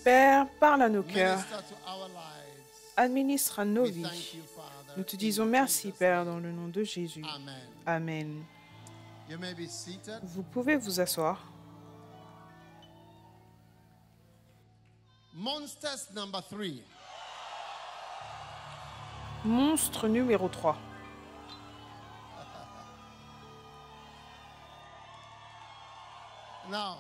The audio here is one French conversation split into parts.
Père, parle à nos cœurs, administre à nos vies. Nous te disons merci, Père, dans le nom de Jésus. Amen. Vous pouvez vous asseoir. Monstre numéro 3. Now,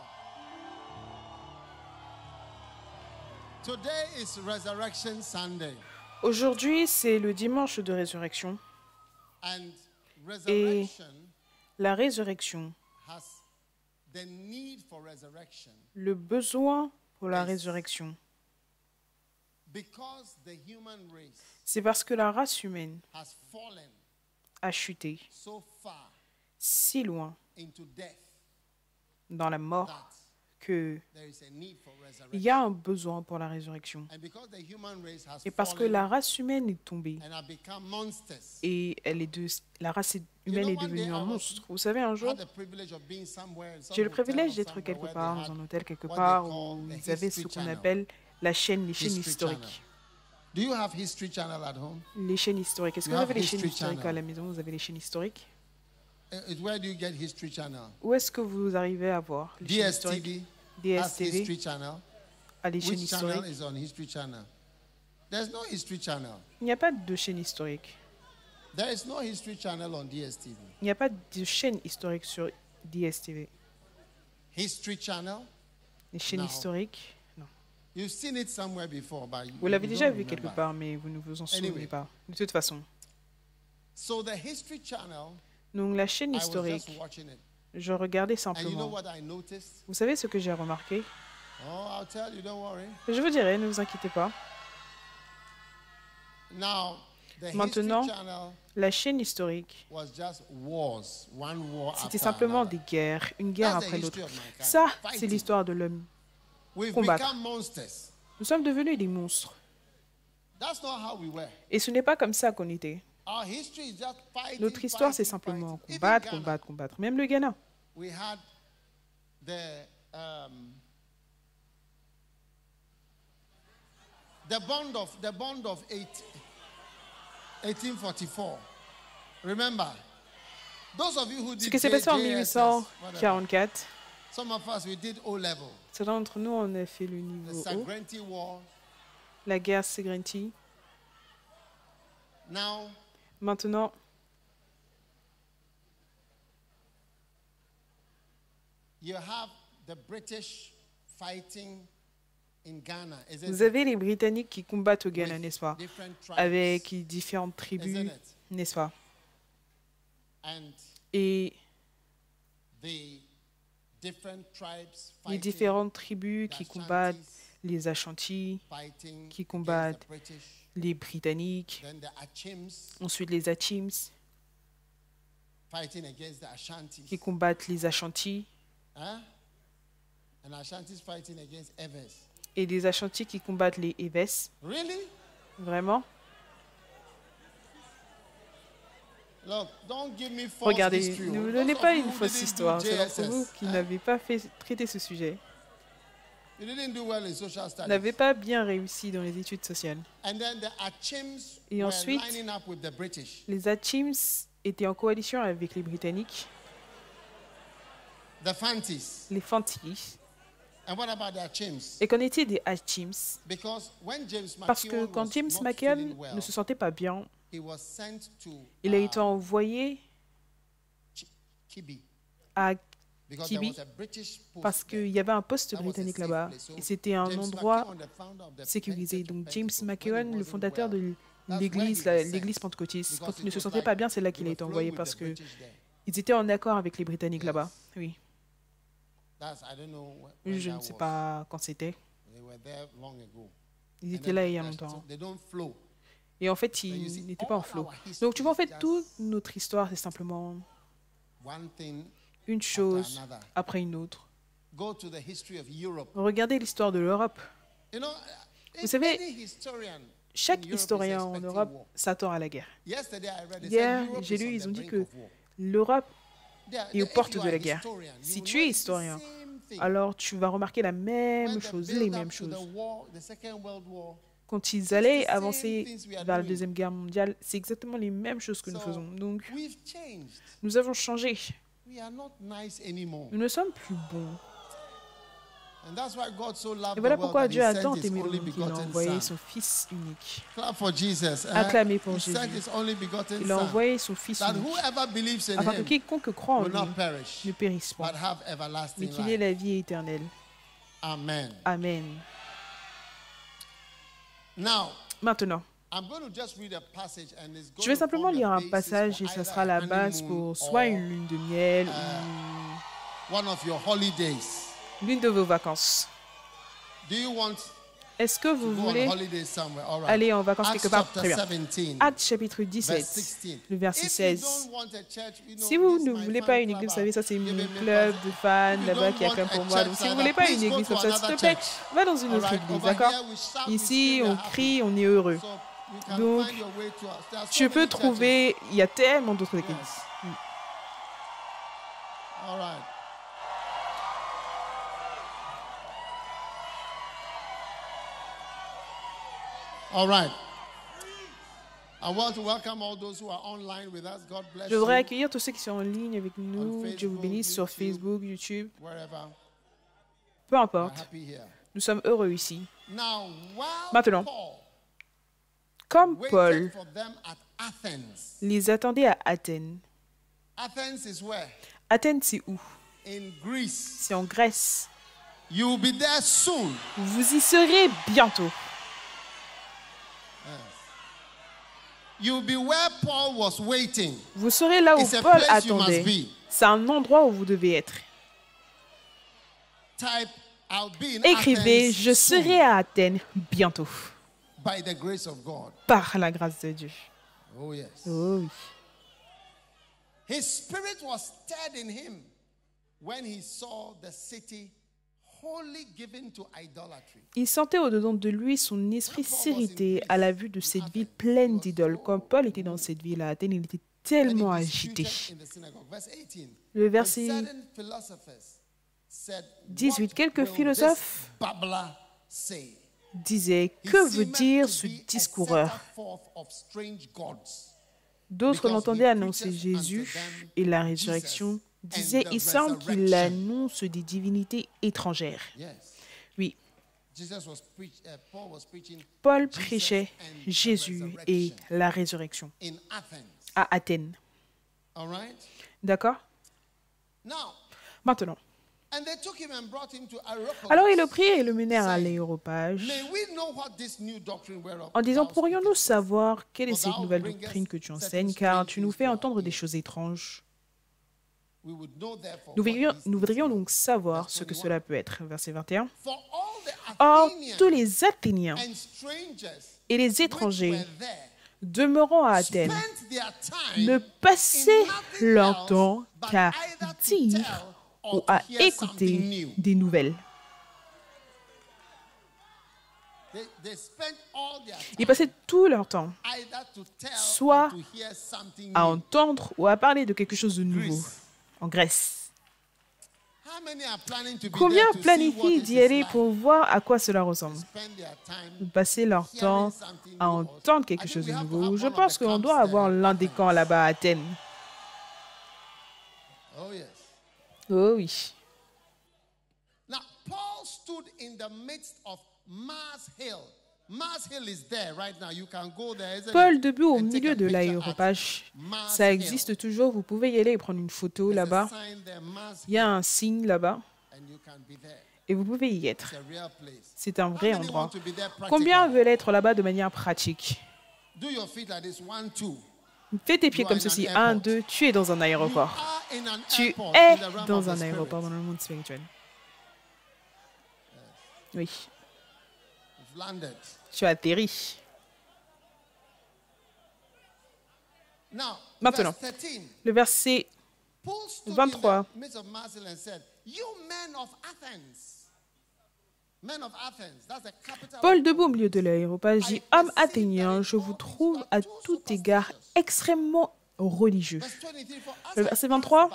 today is Resurrection Sunday. Aujourd'hui, c'est le dimanche de résurrection. And Et resurrection la résurrection, has the need for resurrection le besoin pour la résurrection, because the human race c'est parce que la race humaine has fallen a chuté so far si loin into death dans la mort that que there is a need for il resurrection. y a un besoin pour la résurrection. And because the human race has Et parce que fallen la race humaine est tombée and have become monsters, et la race humaine est devenue un monstre. Vous savez, un jour, had the privilege of being somewhere in some j'ai le hotel privilège or d'être somewhere quelque where part, they dans had un hôtel quelque what part, they où call the ils avaient History ce qu'on Channel. appelle les chaînes History historiques. Channel. Do you have History Channel at home? Les chaînes historiques. Est-ce que You vous have avez les chaînes History historiques Channel. à la maison? Vous avez les chaînes historiques? Where do you get History Channel? Où est-ce que vous arrivez à voir les chaînes historiques? DSTV has DSTV History Channel. a les chaînes Which channel historiques. is on History Channel? There's no History Channel. Il n'y a pas de chaîne historique. There is no History Channel on DSTV. Il n'y a pas de chaîne historique sur DSTV. History Channel? Les chaînes Non. historiques, non. You've seen it somewhere before, but Vous l'avez you déjà don't vu quelque remember. part, mais vous ne vous en souvenez Anyway. pas. De toute façon. So the History Channel, Donc la chaîne I was just historique, watching it. je regardais And you know simplement. what I noticed? Vous savez ce que j'ai remarqué? Oh, I'll tell you, don't worry. Je vous dirai, ne vous inquiétez pas. Now, the Maintenant, History Channel la chaîne historique, was just wars, one war c'était after simplement another. des guerres, une guerre That's the après history l'autre. of mankind. Ça, c'est Fighting. l'histoire de l'homme. We've combattre. become monsters. Nous sommes devenus des monstres. That's not how we were. Et ce n'est pas comme ça qu'on était. Our history is just fighting. Notre histoire, c'est fighting, simplement fighting. Even combattre, Ghana, combattre, combattre. Même le Ghana. we had the bond of 1844. Remember, those of you who Ce did qui s'est passé en JSS, whatever, 1844, some of us we did O level. certains d'entre nous, on a fait le The niveau haut. Sagrenti War. La guerre Segrinti. Now, Maintenant, you have the British fighting in Ghana. Isn't vous it? avez les Britanniques qui combattent au Ghana, With n'est-ce pas? different tribes. Avec différentes tribus, Isn't it? n'est-ce pas? And Et the different tribes les fighting, différentes tribus qui the combattent Ashantis les Ashantis, fighting qui against combattent the British, les Britanniques, then the Achims ensuite les Achims, fighting against the Ashantis, qui combattent les Ashantis, huh? And Ashantis fighting against Evers. et les Ashantis qui combattent les Eves. Really? Vraiment? Look, don't give me false Regardez, history. ne me Those donnez of pas you une who fausse didn't do histoire. C'est d'entre JSS, vous qui huh? n'avez pas traité ce sujet, You didn't do well in social studies. n'avez pas bien réussi dans les études sociales. And then the Achims Et were ensuite, lining up with the British. les Achims étaient en coalition avec les Britanniques, The Fantis. les Fantis. And what about the Achims? Et qu'en est-il des Achims? Because when James Parce que McKeown quand was James not McKeown feeling well, ne se sentait pas bien, he was sent to il a été envoyé Kibi. à Because there Kibi was a British post parce there. qu'il y avait un poste That was a britannique safe là-bas. place. So Et c'était un James endroit McKeown, the founder of the sécurisé. Pentecostal Donc James Pentecost, when he McKeown, le wasn't fondateur well, de that's l'église, where he was l'église sent. pentecôtiste, Because quand il it ne se was sentait like pas bien, c'est là they qu'il a were été flowing envoyé with parce the que British there. ils étaient en accord avec les Britanniques là-bas. Oui. That's, I don't know when Je that ne sais was. pas quand c'était. They were there long ago. Ils And étaient then là il y a so longtemps. they don't flow. Et en fait, So you see, ils n'étaient pas en all flot. our history Donc tu vois, en is fait, just toute notre histoire, c'est simplement one thing une chose another. après une autre. Go to the history of Europe. Regardez l'histoire de l'Europe. You know, Vous savez, any historian chaque in Europe is historien en expecting Europe war. s'attend à la guerre. Yesterday I read, they Hier, said Europe j'ai is lu, on ils the ont dit brink que of war. l'Europe est aux If portes you de are la a guerre. historian, you Si will tu know es it's the historien, same alors tu vas remarquer la même chose, les mêmes choses. Quand ils allaient avancer vers la Deuxième Guerre mondiale, c'est exactement les mêmes choses que nous faisons. Donc, nous avons changé. Nous ne sommes plus bons. Et voilà pourquoi Dieu a tant aimé le monde qu'il a envoyé son Fils unique. Acclamez pour Jésus. Il a envoyé son Fils unique afin que quiconque croit en lui ne périsse pas, mais qu'il ait la vie éternelle. Amen. Amen. Maintenant, je vais simplement lire un passage et ça sera la base pour soit une lune de miel ou l'une de vos vacances. Est-ce que vous voulez aller en vacances quelque part? Très bien. Actes chapitre 17, le verset 16. Si vous ne voulez pas une église, vous savez, ça c'est mon club de fans là-bas qui acclame pour moi. Donc si vous ne voulez pas une église comme ça, s'il te plaît, va dans une autre église, d'accord? Ici, on crie, on est heureux. Donc, tu peux trouver, il y a tellement d'autres églises. All right. I want to welcome all those who are online with us. God bless Je voudrais you. accueillir tous ceux qui sont en ligne avec nous. Dieu vous bénisse sur Facebook, YouTube. Peu importe. Nous sommes heureux ici. Maintenant, comme Paul les attendait à Athènes. Athènes, c'est où? C'est en Grèce. You will be there soon. Vous y serez bientôt. You'll be where Paul was waiting. Vous serez là où It's a Paul place you attendait. must be. C'est un endroit où vous devez être. Type, I'll be in Écrivez, Athens je soon, serai à Athènes bientôt. by the grace of God. Par la grâce de Dieu. Oh yes. Oh oui. His spirit was stirred in him when he saw the city wholly given to idolatry. Il sentait au-dedans de lui son esprit s'irriter à la vue de cette ville pleine d'idoles. Quand Paul était dans cette ville à Athènes, il était tellement agité. Le verset 18, quelques philosophes disaient, que veut dire ce discoureur? D'autres l'entendaient annoncer Jésus et la résurrection, disaient, il semble qu'il annonce des divinités étrangères. Oui. Paul prêchait Jésus et la résurrection à Athènes. D'accord? Maintenant. Alors ils le prirent et le menèrent à l'aéropage en disant, pourrions-nous savoir quelle est cette nouvelle doctrine que tu enseignes, car tu nous fais entendre des choses étranges. Nous voudrions donc savoir ce que cela peut être. Verset 21. Or, tous les Athéniens et les étrangers demeurant à Athènes ne passaient leur temps qu'à dire ou à écouter des nouvelles. Ils passaient tout leur temps soit à entendre ou à parler de quelque chose de nouveau en Grèce. Combien planifient d'y aller pour voir à quoi cela ressemble? Passer leur temps à entendre quelque chose de nouveau. Je pense qu'on doit avoir l'un des camps là-bas à Athènes. Oh oui. Paul debout au milieu de l'aéropage, ça existe toujours, vous pouvez y aller et prendre une photo là-bas. Il y a un signe là-bas et vous pouvez y être. C'est un vrai endroit. Combien veulent être là-bas de manière pratique? Fais tes pieds comme ceci. 1, 2, tu es dans un aéroport. Tu es dans un aéroport dans le monde spirituel. Oui. Tu as atterri. Maintenant, le verset 23. Paul, debout au milieu de l'aéropage, dit, « Hommes athéniens, je vous trouve à tout égard extrêmement religieux. Le verset 23,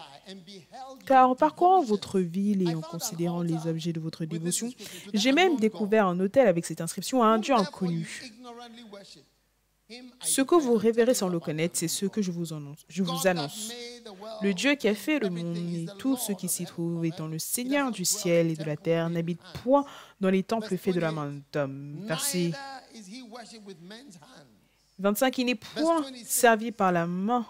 « Car en parcourant votre ville et en considérant les objets de votre dévotion, j'ai même découvert un autel avec cette inscription à un Dieu inconnu. Ce que vous révérez sans le connaître, c'est ce que je vous annonce. Le Dieu qui a fait le monde et tout ce qui s'y trouve, étant le Seigneur du ciel et de la terre, n'habite point dans les temples faits de la main d'homme. » Verset 25, « Il n'est point servi par la main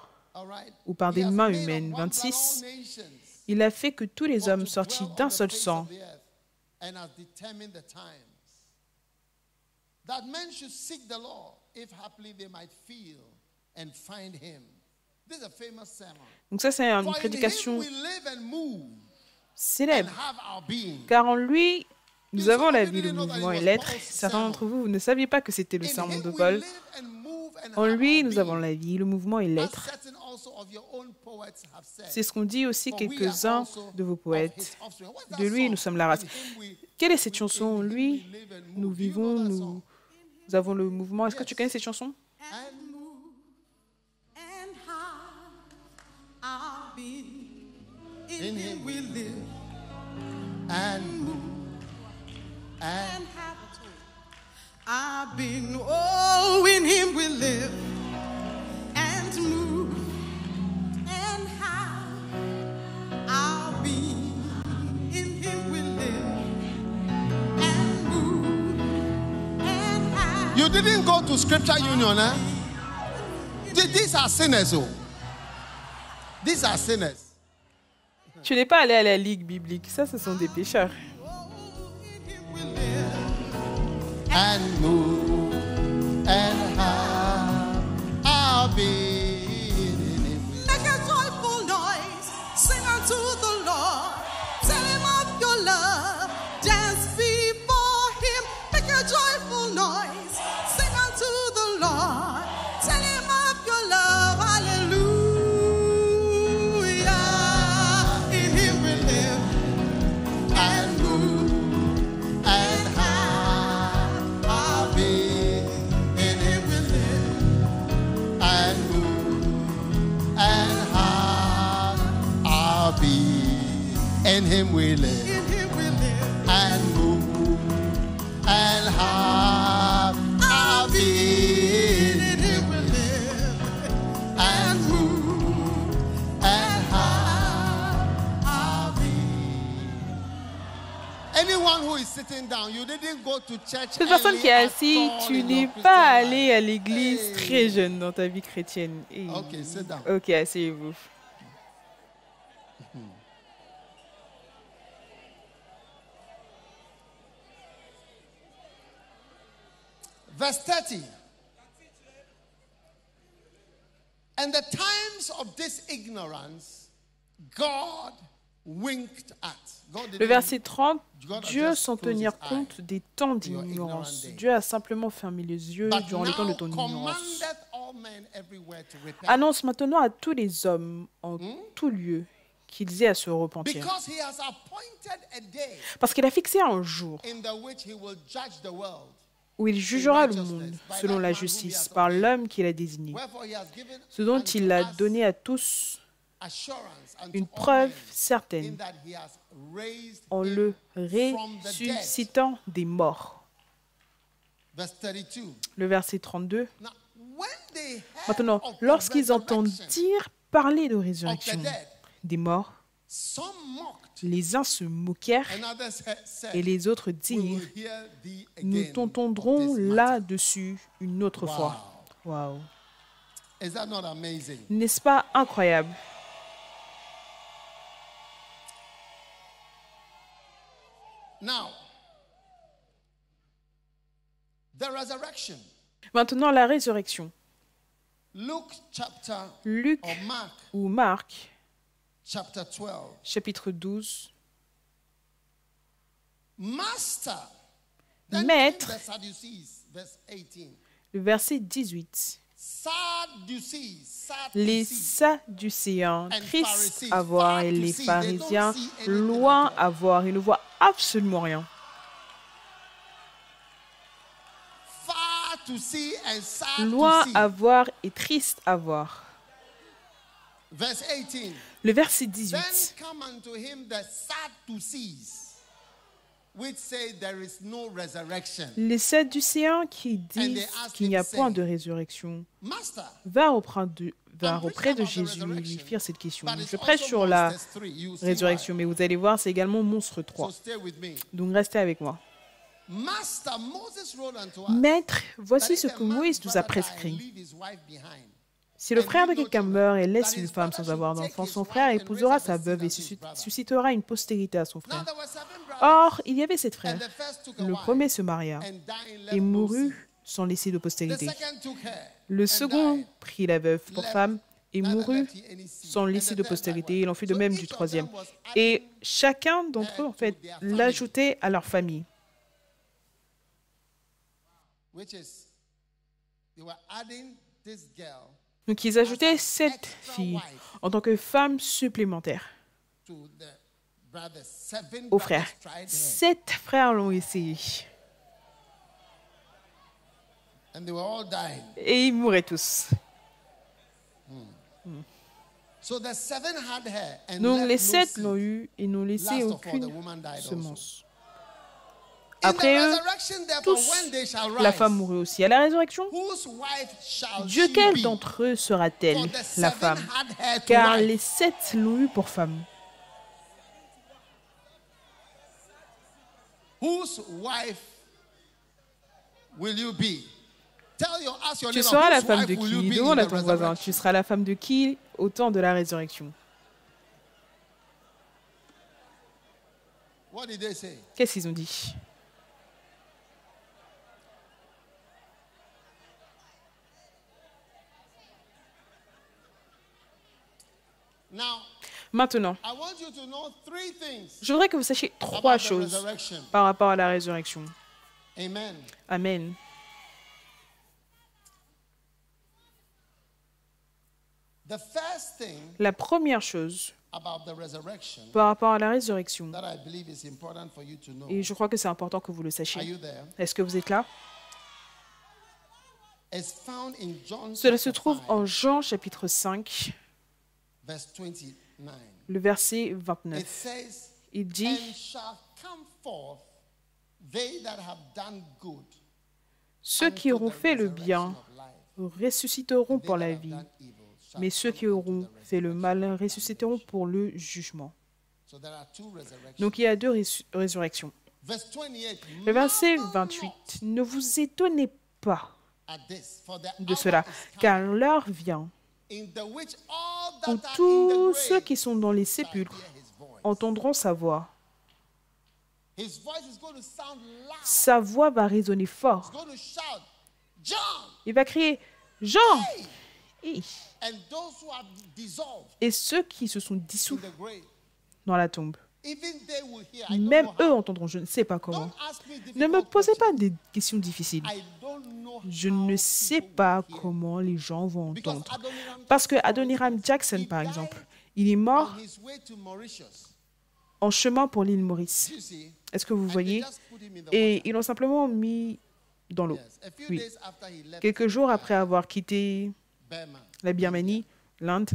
ou par des mains humaines. » 26, « Il a fait que tous les hommes sortis d'un seul sang. » Donc ça, c'est une prédication célèbre. Car en lui, nous avons la vie, le mouvement et l'être. Certains d'entre vous, vous ne saviez pas que c'était le sermon de Paul. En lui, nous avons la vie, le mouvement et l'être. C'est ce qu'ont dit aussi quelques-uns de vos poètes. De lui, nous sommes la race. Quelle est cette chanson? En lui, nous vivons, nous avons le mouvement. Est-ce que tu connais cette chanson? In him we live and move and have our being. Oh, in him we live and move and have our being. In him we live and move and have. You didn't go to Scripture Union, eh? These are sinners, oh. These are sinners. Tu n'es pas allé à la ligue biblique. Ça, ce sont des pécheurs. And move and have our being. Make a joyful noise, sing unto the Lord. Tell him of your love, dance before him. Make a joyful noise, sing unto the Lord. Tell him of your love, hallelujah. In him we live, and move, and have our being. In him we live, and move, and have our being. Anyone who is sitting down, you didn't go to church. Cette personne qui est assise, tu n'es pas allé à l'église très jeune dans ta vie chrétienne. Ok, sit down. Ok, asseyez-vous. Verse 30. And the times of this ignorance, God winked at. Le verset 30, Dieu, sans tenir compte des temps d'ignorance. Dieu a simplement fermé les yeux durant le temps de ton ignorance. Annonce maintenant à tous les hommes en tout lieu qu'ils aient à se repentir. Parce qu'il a fixé un jour où il jugera le monde selon la justice par l'homme qu'il a désigné, ce dont il a donné à tous une preuve certaine en le ressuscitant des morts. Le verset 32. Maintenant, lorsqu'ils entendent dire parler de résurrection des morts, les uns se moquèrent et les autres dirent « Nous t'entendrons là-dessus une autre fois. » Wow. N'est-ce pas incroyable? Maintenant, la résurrection. Luc ou Marc, chapitre 12. Maître, le verset 18. Les Sadducéens, tristes à voir, et les pharisiens, loin à voir, ils ne voient absolument rien. Loin à voir et triste à voir. Le verset 18. Les Sadducéens qui disent qu'il n'y a point de résurrection va auprès de Jésus et lui firent cette question. Je prêche sur la résurrection, mais vous allez voir, c'est également Monstre 3. Donc restez avec moi. Maître, voici ce que Moïse nous a prescrit. Si le frère de quelqu'un meurt et laisse une femme sans avoir d'enfant, son frère épousera sa veuve et suscitera une postérité à son frère. Or, il y avait 7 frères. Le premier se maria et mourut sans laisser de postérité. Le second prit la veuve pour femme et mourut sans laisser de postérité. Il en fut de même du troisième. Et chacun d'entre eux, en fait, l'ajoutait à leur famille. Donc, ils ajoutaient 7 filles en tant que femmes supplémentaires aux frères. 7 frères l'ont essayé. Et ils mouraient tous. Donc, les 7 l'ont eu et n'ont laissé aucune semence. Après eux, tous, la femme mourut aussi. À la résurrection, Dieu, quelle d'entre eux sera-t-elle, la femme? Car les 7 l'ont eu pour femme. Tu seras la femme de qui? Demande à ton voisin. Tu seras la femme de qui au temps de la résurrection? Qu'est-ce qu'ils ont dit? Maintenant, je voudrais que vous sachiez 3 choses par rapport à la résurrection. Amen. La première chose par rapport à la résurrection, et je crois que c'est important que vous le sachiez. Est-ce que vous êtes là? Cela se trouve en Jean chapitre 5, le verset 29. Il dit, ceux qui auront fait le bien ressusciteront pour la vie, mais ceux qui auront fait le mal ressusciteront pour le jugement. Donc il y a 2 résurrections. Le verset 28, ne vous étonnez pas de cela, car l'heure vient où tous ceux qui sont dans les sépulcres entendront sa voix. Sa voix va résonner fort. Il va crier, Jean! Et ceux qui se sont dissous dans la tombe, même eux entendront, je ne sais pas comment. Ne me posez pas des questions difficiles. Je ne sais pas comment les gens vont entendre. Parce que Adoniram Jackson, par exemple, il est mort en chemin pour l'île Maurice. Est-ce que vous voyez? Et ils l'ont simplement mis dans l'eau. Oui. Quelques jours après avoir quitté la Birmanie, l'Inde,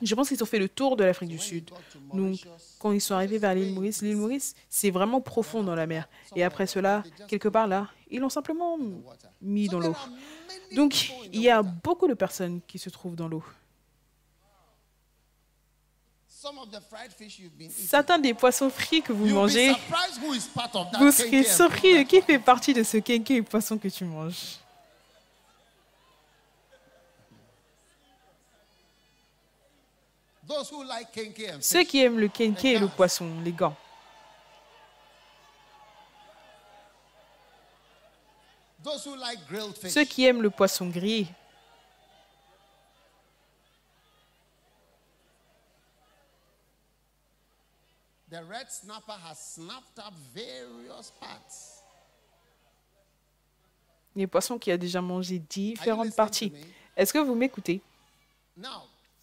je pense qu'ils ont fait le tour de l'Afrique du Sud. Donc, quand ils sont arrivés vers l'île Maurice, c'est vraiment profond dans la mer. Et après cela, quelque part là, ils l'ont simplement mis dans l'eau. Donc, il y a beaucoup de personnes qui se trouvent dans l'eau. Certains des poissons frits que vous mangez, vous serez surpris de qui fait partie de ce kenkey poisson que tu manges. Ceux qui aiment le kenkey et le poisson, les gants. Ceux qui aiment le poisson grillé. Les poissons qui a déjà mangé différentes parties. Est-ce que vous m'écoutez?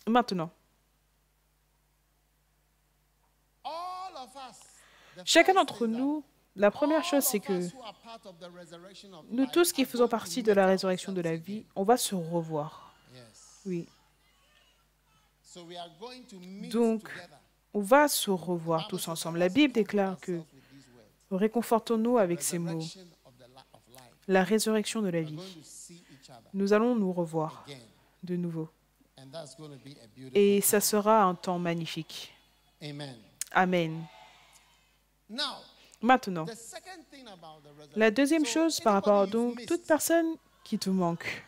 Maintenant. Chacun d'entre nous, la première chose, c'est que nous tous qui faisons partie de la résurrection de la vie, on va se revoir. Oui. Donc, on va se revoir tous ensemble. La Bible déclare que réconfortons-nous avec ces mots. La résurrection de la vie. Nous allons nous revoir de nouveau. Et ça sera un temps magnifique. Amen. Maintenant, la deuxième chose par rapport à donc, toute personne qui te manque.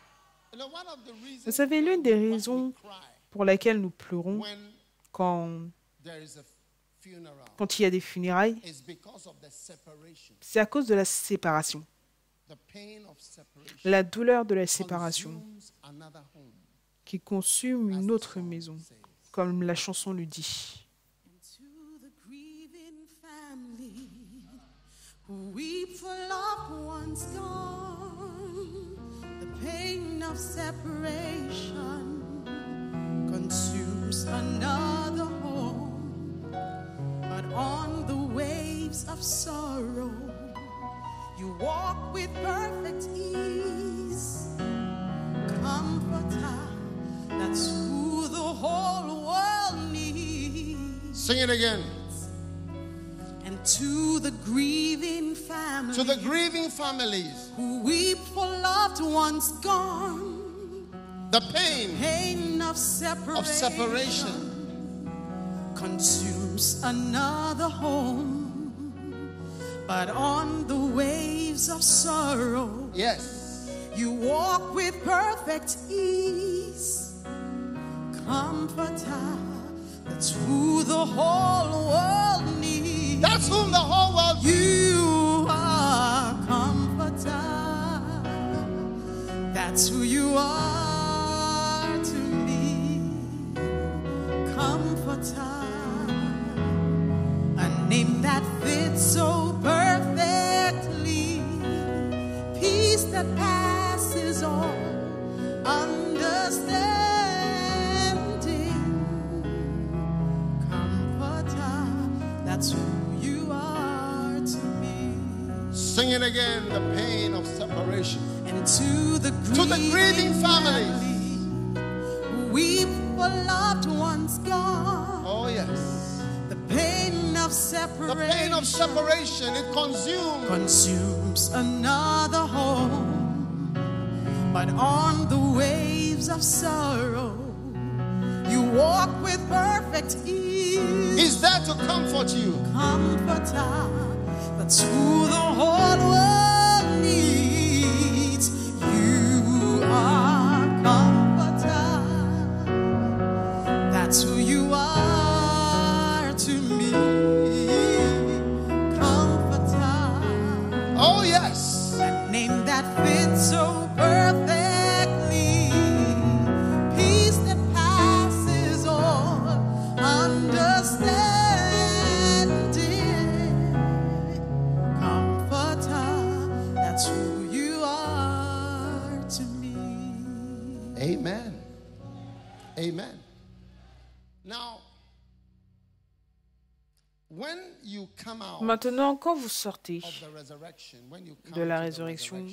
Vous savez, l'une des raisons pour laquelle nous pleurons quand il y a des funérailles, c'est à cause de la séparation. La douleur de la séparation qui consume une autre maison, comme la chanson le dit. Who weep for loved ones gone, the pain of separation consumes another home, but on the waves of sorrow you walk with perfect ease. Comforter, that's who the whole world needs. Sing it again. To the grieving families, who weep for loved ones gone, the pain of separation consumes another home, but on the waves of sorrow, yes, you walk with perfect ease. Comforter, that's who the whole world needs. That's whom the whole world needs. You are comforter. That's who you are to me. Comforter. A name that fits so perfectly. Peace that passes all understanding. Comforter. That's who you are to me. Sing it again, the pain of separation. And to the grieving family, who weep for loved ones gone. Oh yes. The pain of separation. The pain of separation, it consumes another home. But on the waves of sorrow, you walk with perfect ease. He's there to comfort you. Comforter, that's who the whole world needs. You are comforter. That's who you are to me. Comforter. Oh yes. That name that fits so perfectly. Peace that passes all understanding. That's who you are to me. Amen. Amen. Now, when you come out Maintenant, quand vous sortez de la résurrection,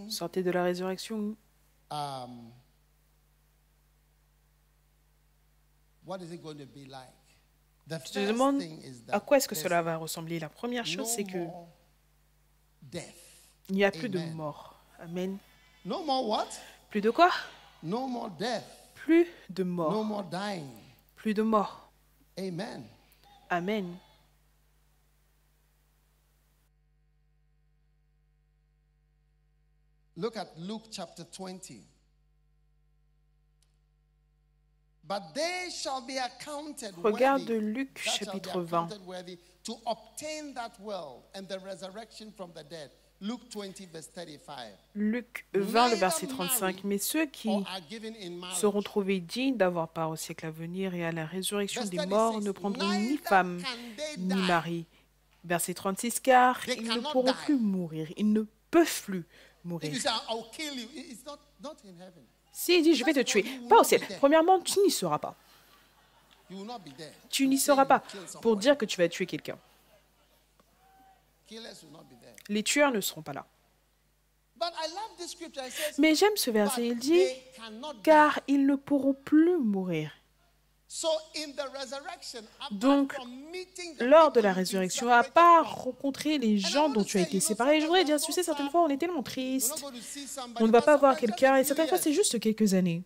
sortez de la résurrection, what is it going to be like? Je te demande à quoi est-ce que cela va ressembler. La première chose, c'est que il n'y a plus de mort. Amen. No more what? Plus de quoi? No more death. Plus de mort. No more dying. Plus de mort. Amen. Amen. Look at Luke chapter 20. But they shall be accounted Regarde Luc chapitre 20. To obtain that world and the resurrection from the dead. Luke 20 verse 35. Luc 20 le verset 35. Mais ceux qui seront trouvés dignes d'avoir part au siècle à venir et à la résurrection des morts ne prendront ni femme ni mari. Verset 36. Car ils ne pourront plus mourir. Ils ne peuvent plus mourir. Si il dit je vais te tuer, pas au ciel. Premièrement, tu n'y seras pas. Tu n'y seras pas pour dire que tu vas tuer quelqu'un. Les tueurs ne seront pas là. Mais j'aime ce verset, il dit, car ils ne pourront plus mourir. Donc, lors de la résurrection, à part rencontrer les gens dont tu as été séparé, je voudrais dire, tu sais, certaines fois, on est tellement triste, on ne va pas voir quelqu'un, et certaines fois, c'est juste quelques années.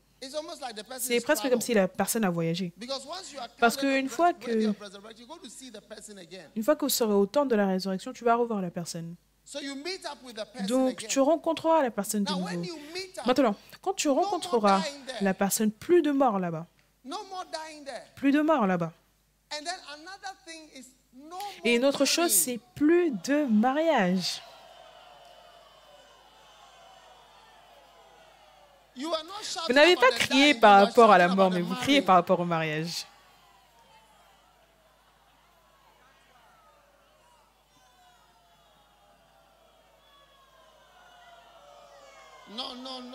C'est presque comme si la personne a voyagé. Parce qu'une fois que vous serez au temps de la résurrection, tu vas revoir la personne. Donc, tu rencontreras la personne de nouveau. Maintenant, quand tu rencontreras la personne, plus de morts là-bas. Plus de morts là-bas. Et une autre chose, c'est plus de mariage. Vous n'avez pas crié par rapport à la mort, mais vous criez par rapport au mariage.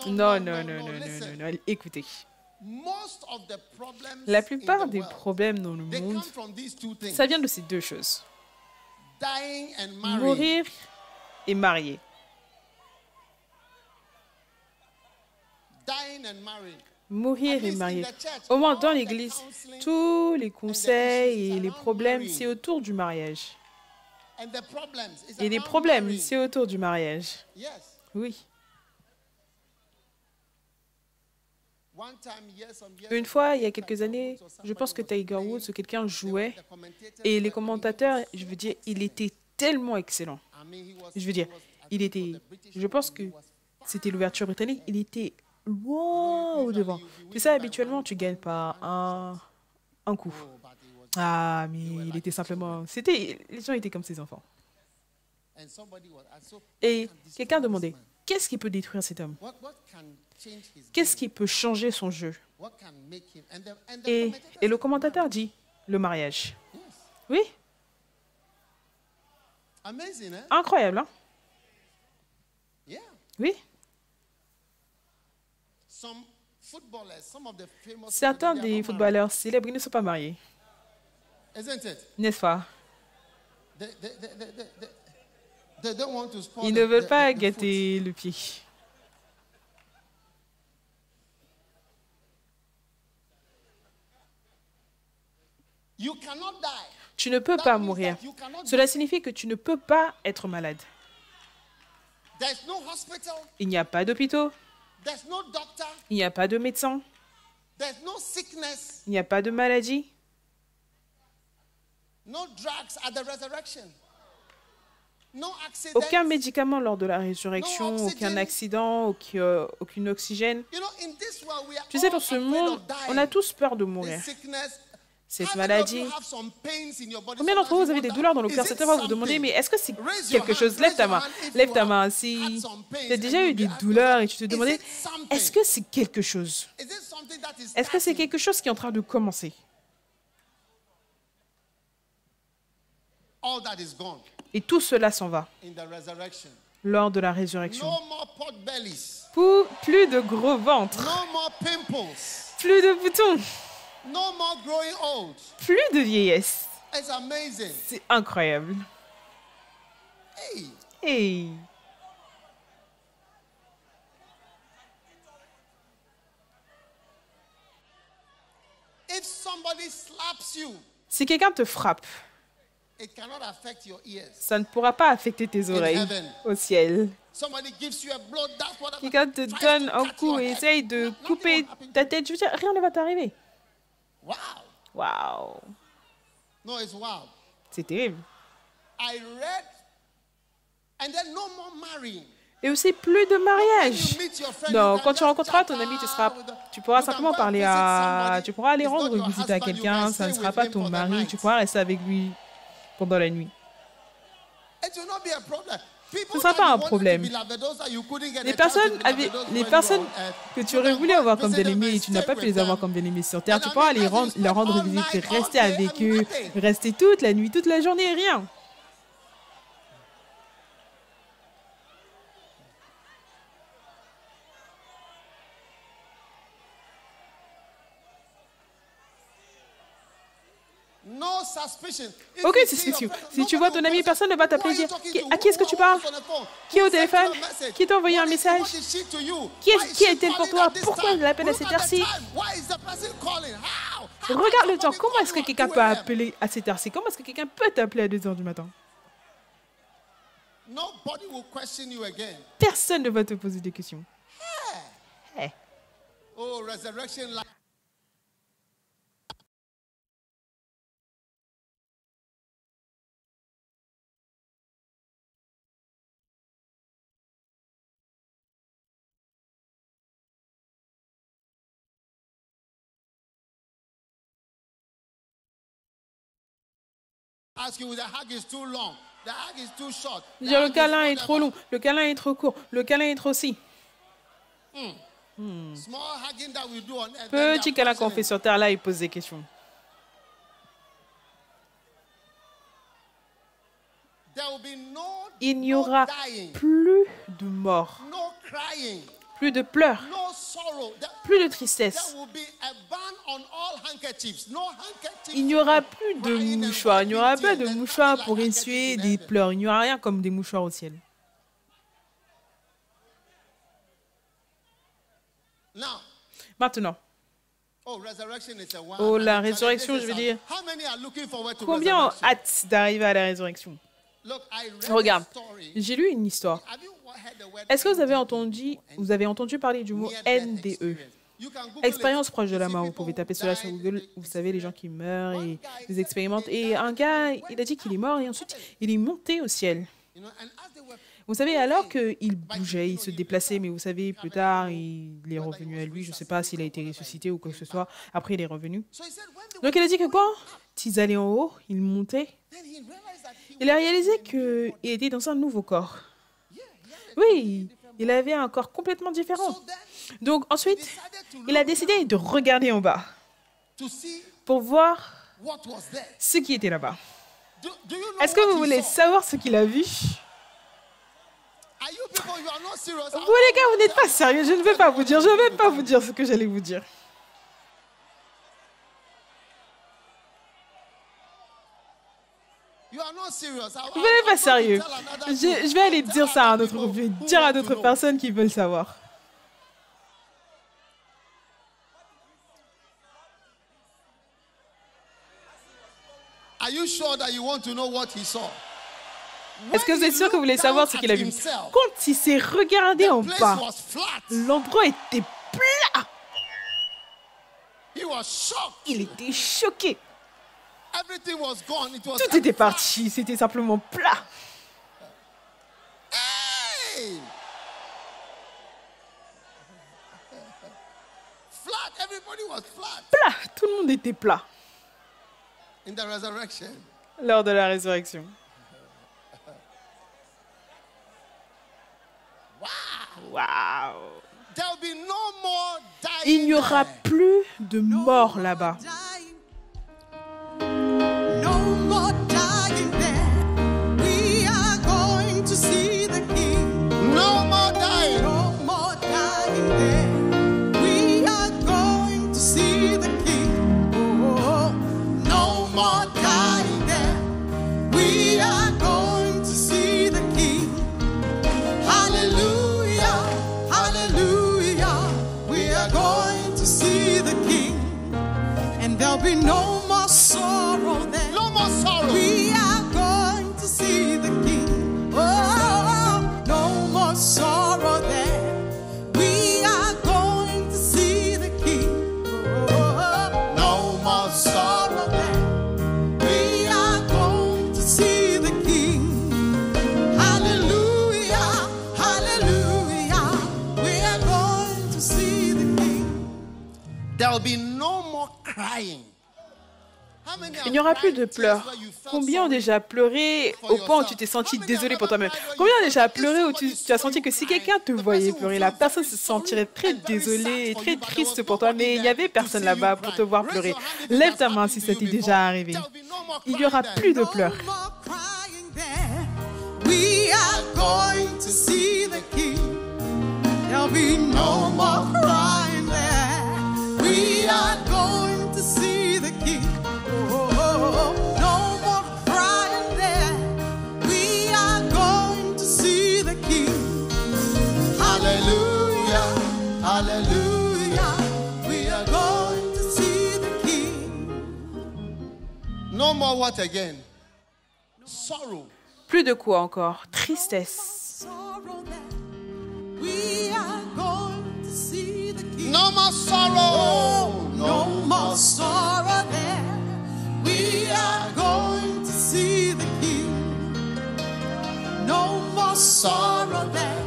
Non, écoutez. La plupart des problèmes dans le monde, ça vient de ces deux choses. Mourir et marier. Mourir et marier. Au moins dans l'Église, tous les conseils et les problèmes, c'est autour du mariage. Et les problèmes, c'est autour du mariage. Oui. Une fois, il y a quelques années, je pense que Tiger Woods ou quelqu'un jouait et les commentateurs, je veux dire, il était tellement excellent. Je veux dire, je pense que c'était l'ouverture britannique, il était loin au devant. Tu sais, habituellement, tu gagnes par un coup. Ah, mais il était simplement... Les gens étaient comme ses enfants. Et quelqu'un demandait, qu'est-ce qui peut détruire cet homme? Qu'est-ce qui peut changer son jeu? Et le commentateur dit, le mariage. Oui. Incroyable, hein? Oui. Certains des footballeurs célèbres ne sont pas mariés. N'est-ce pas? Ils ne veulent pas gâter le pied. Tu ne peux pas mourir. Cela signifie que tu ne peux pas être malade. Il n'y a pas d'hôpitaux. Il n'y a pas de médecin. Il n'y a pas de maladie. Aucun médicament lors de la résurrection, aucun accident, aucun oxygène. Tu sais, dans ce monde, on a tous peur de mourir. Cette maladie. Combien d'entre vous avez des douleurs dans le cœur? Cette fois, vous vous demandez, mais est-ce que c'est quelque chose? Lève ta main. Lève ta main. Si tu as déjà eu des douleurs et tu te demandais, est-ce que c'est quelque chose? Est-ce que c'est quelque chose qui est en train de commencer? Et tout cela s'en va lors de la résurrection. Plus de gros ventres. Plus de boutons. Plus de vieillesse. C'est incroyable. Hey. Si quelqu'un te frappe, ça ne pourra pas affecter tes oreilles au ciel. Quelqu'un te donne un coup et essaye de couper ta tête. Je veux dire, rien ne va t'arriver. Wow. C'est terrible. Et aussi plus de mariage. Non, quand tu rencontreras ton ami, tu pourras simplement tu pourras aller rendre une visite à quelqu'un, ça ne sera pas ton mari, tu pourras rester avec lui pendant la nuit. Ce ne sera pas un problème. Les personnes que tu aurais voulu avoir comme bien-aimés et tu n'as pas pu les avoir comme bien-aimés sur Terre, tu pourras leur rendre visite, rester avec eux, rester toute la nuit, toute la journée, rien. Aucune suspicion. Si tu vois ton ami, personne ne va t'appeler et dire à qui est-ce que tu parles? Qui est au téléphone? Qui t'a envoyé un message? Qui est-elle pour toi? Pourquoi elle l'appelle à cette heure-ci? Regarde le temps. Comment est-ce que quelqu'un peut appeler à cette heure-ci? Comment est-ce que quelqu'un peut t'appeler à 2 heures du matin? Personne ne va te poser des questions. Hey. Oh, resurrection life. Ask you, the hug is too long. The hug is too short. Le câlin est trop long, le câlin est trop court, le câlin est trop si. Petit câlin qu'on fait sur terre, là, il pose des questions. Il n'y aura plus de mort, plus de pleurs, plus de tristesse. Il n'y aura plus de mouchoirs, il n'y aura pas de mouchoirs pour essuyer des pleurs. Il n'y aura rien comme des mouchoirs au ciel. Maintenant. Oh, la résurrection, je veux dire. Combien ont hâte d'arriver à la résurrection? Regarde, j'ai lu une histoire. Est-ce que vous avez entendu parler du mot NDE? Expérience proche de la mort. Vous pouvez taper cela sur Google. Vous savez, les gens qui meurent et ils expérimentent. Et un gars, il a dit qu'il est mort et ensuite, il est monté au ciel. Vous savez, alors qu'il bougeait, il se déplaçait, mais vous savez, plus tard, il est revenu à lui. Je ne sais pas s'il a été ressuscité ou quoi que ce soit. Après, il est revenu. Donc, il a dit que quand ils allaient en haut, ils montaient. Il a réalisé qu'il était dans un nouveau corps. Oui, il avait un corps complètement différent. Donc, ensuite, il a décidé de regarder en bas pour voir ce qui était là-bas. Est-ce que vous voulez savoir ce qu'il a vu? Vous, les gars, vous n'êtes pas sérieux. Je ne vais pas vous dire. Je ne vais pas vous dire ce que j'allais vous dire. Vous n'êtes pas sérieux. Je vais aller dire ça à d'autres, dire à d'autres personnes qui veulent savoir. Est-ce que vous êtes sûr que vous voulez savoir ce qu'il a vu? Quand il s'est regardé en bas, l'endroit était plat. Il était choqué. Tout était parti, c'était simplement plat. Plat, tout le monde était plat. Lors de la résurrection. Wow. Il n'y aura plus de mort là-bas. There'll be no more sorrow then. No more sorrow. We are going to see the King. Oh, no more sorrow then. We are going to see the King. Oh, no more sorrow then. We are going to see the King. Hallelujah, hallelujah. We are going to see the King. There'll be no more crying. Il n'y aura plus de pleurs. Combien ont déjà pleuré au point où tu t'es senti désolé pour toi-même? Combien ont déjà pleuré où tu as senti que si quelqu'un te voyait pleurer, la personne se sentirait très désolée et très triste pour toi, mais il n'y avait personne là-bas pour te voir pleurer. Lève ta main si ça t'est déjà arrivé. Il n'y aura plus de pleurs. We are going to see the King. There'll be no more crying there. We are going to see the King. Oh, no what again? Sorrow. Plus de quoi encore? Tristesse. No more sorrow. No more sorrow there. We are going to see the King. No more sorrow there.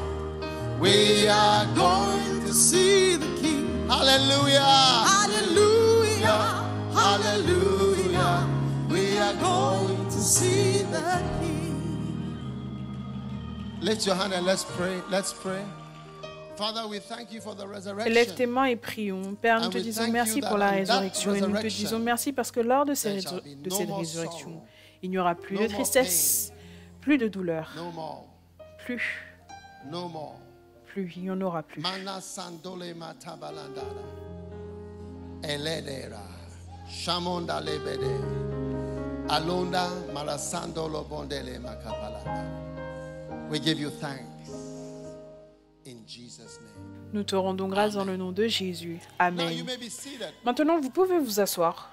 We are going to see the King. Hallelujah. Hallelujah. Hallelujah. We are going to see the King. Lift your hand and let's pray. Let's pray. Father, we thank you for the resurrection. Lève tes mains et prions. Père, nous te disons merci pour la résurrection et nous te disons merci parce que lors de cette résurrection, il n'y aura plus de tristesse, plus de douleur, plus, il n'y en aura plus. We give you thanks. In Jesus' name. Nous te rendons grâce dans le nom de Jésus. Amen. Maintenant, vous pouvez vous asseoir.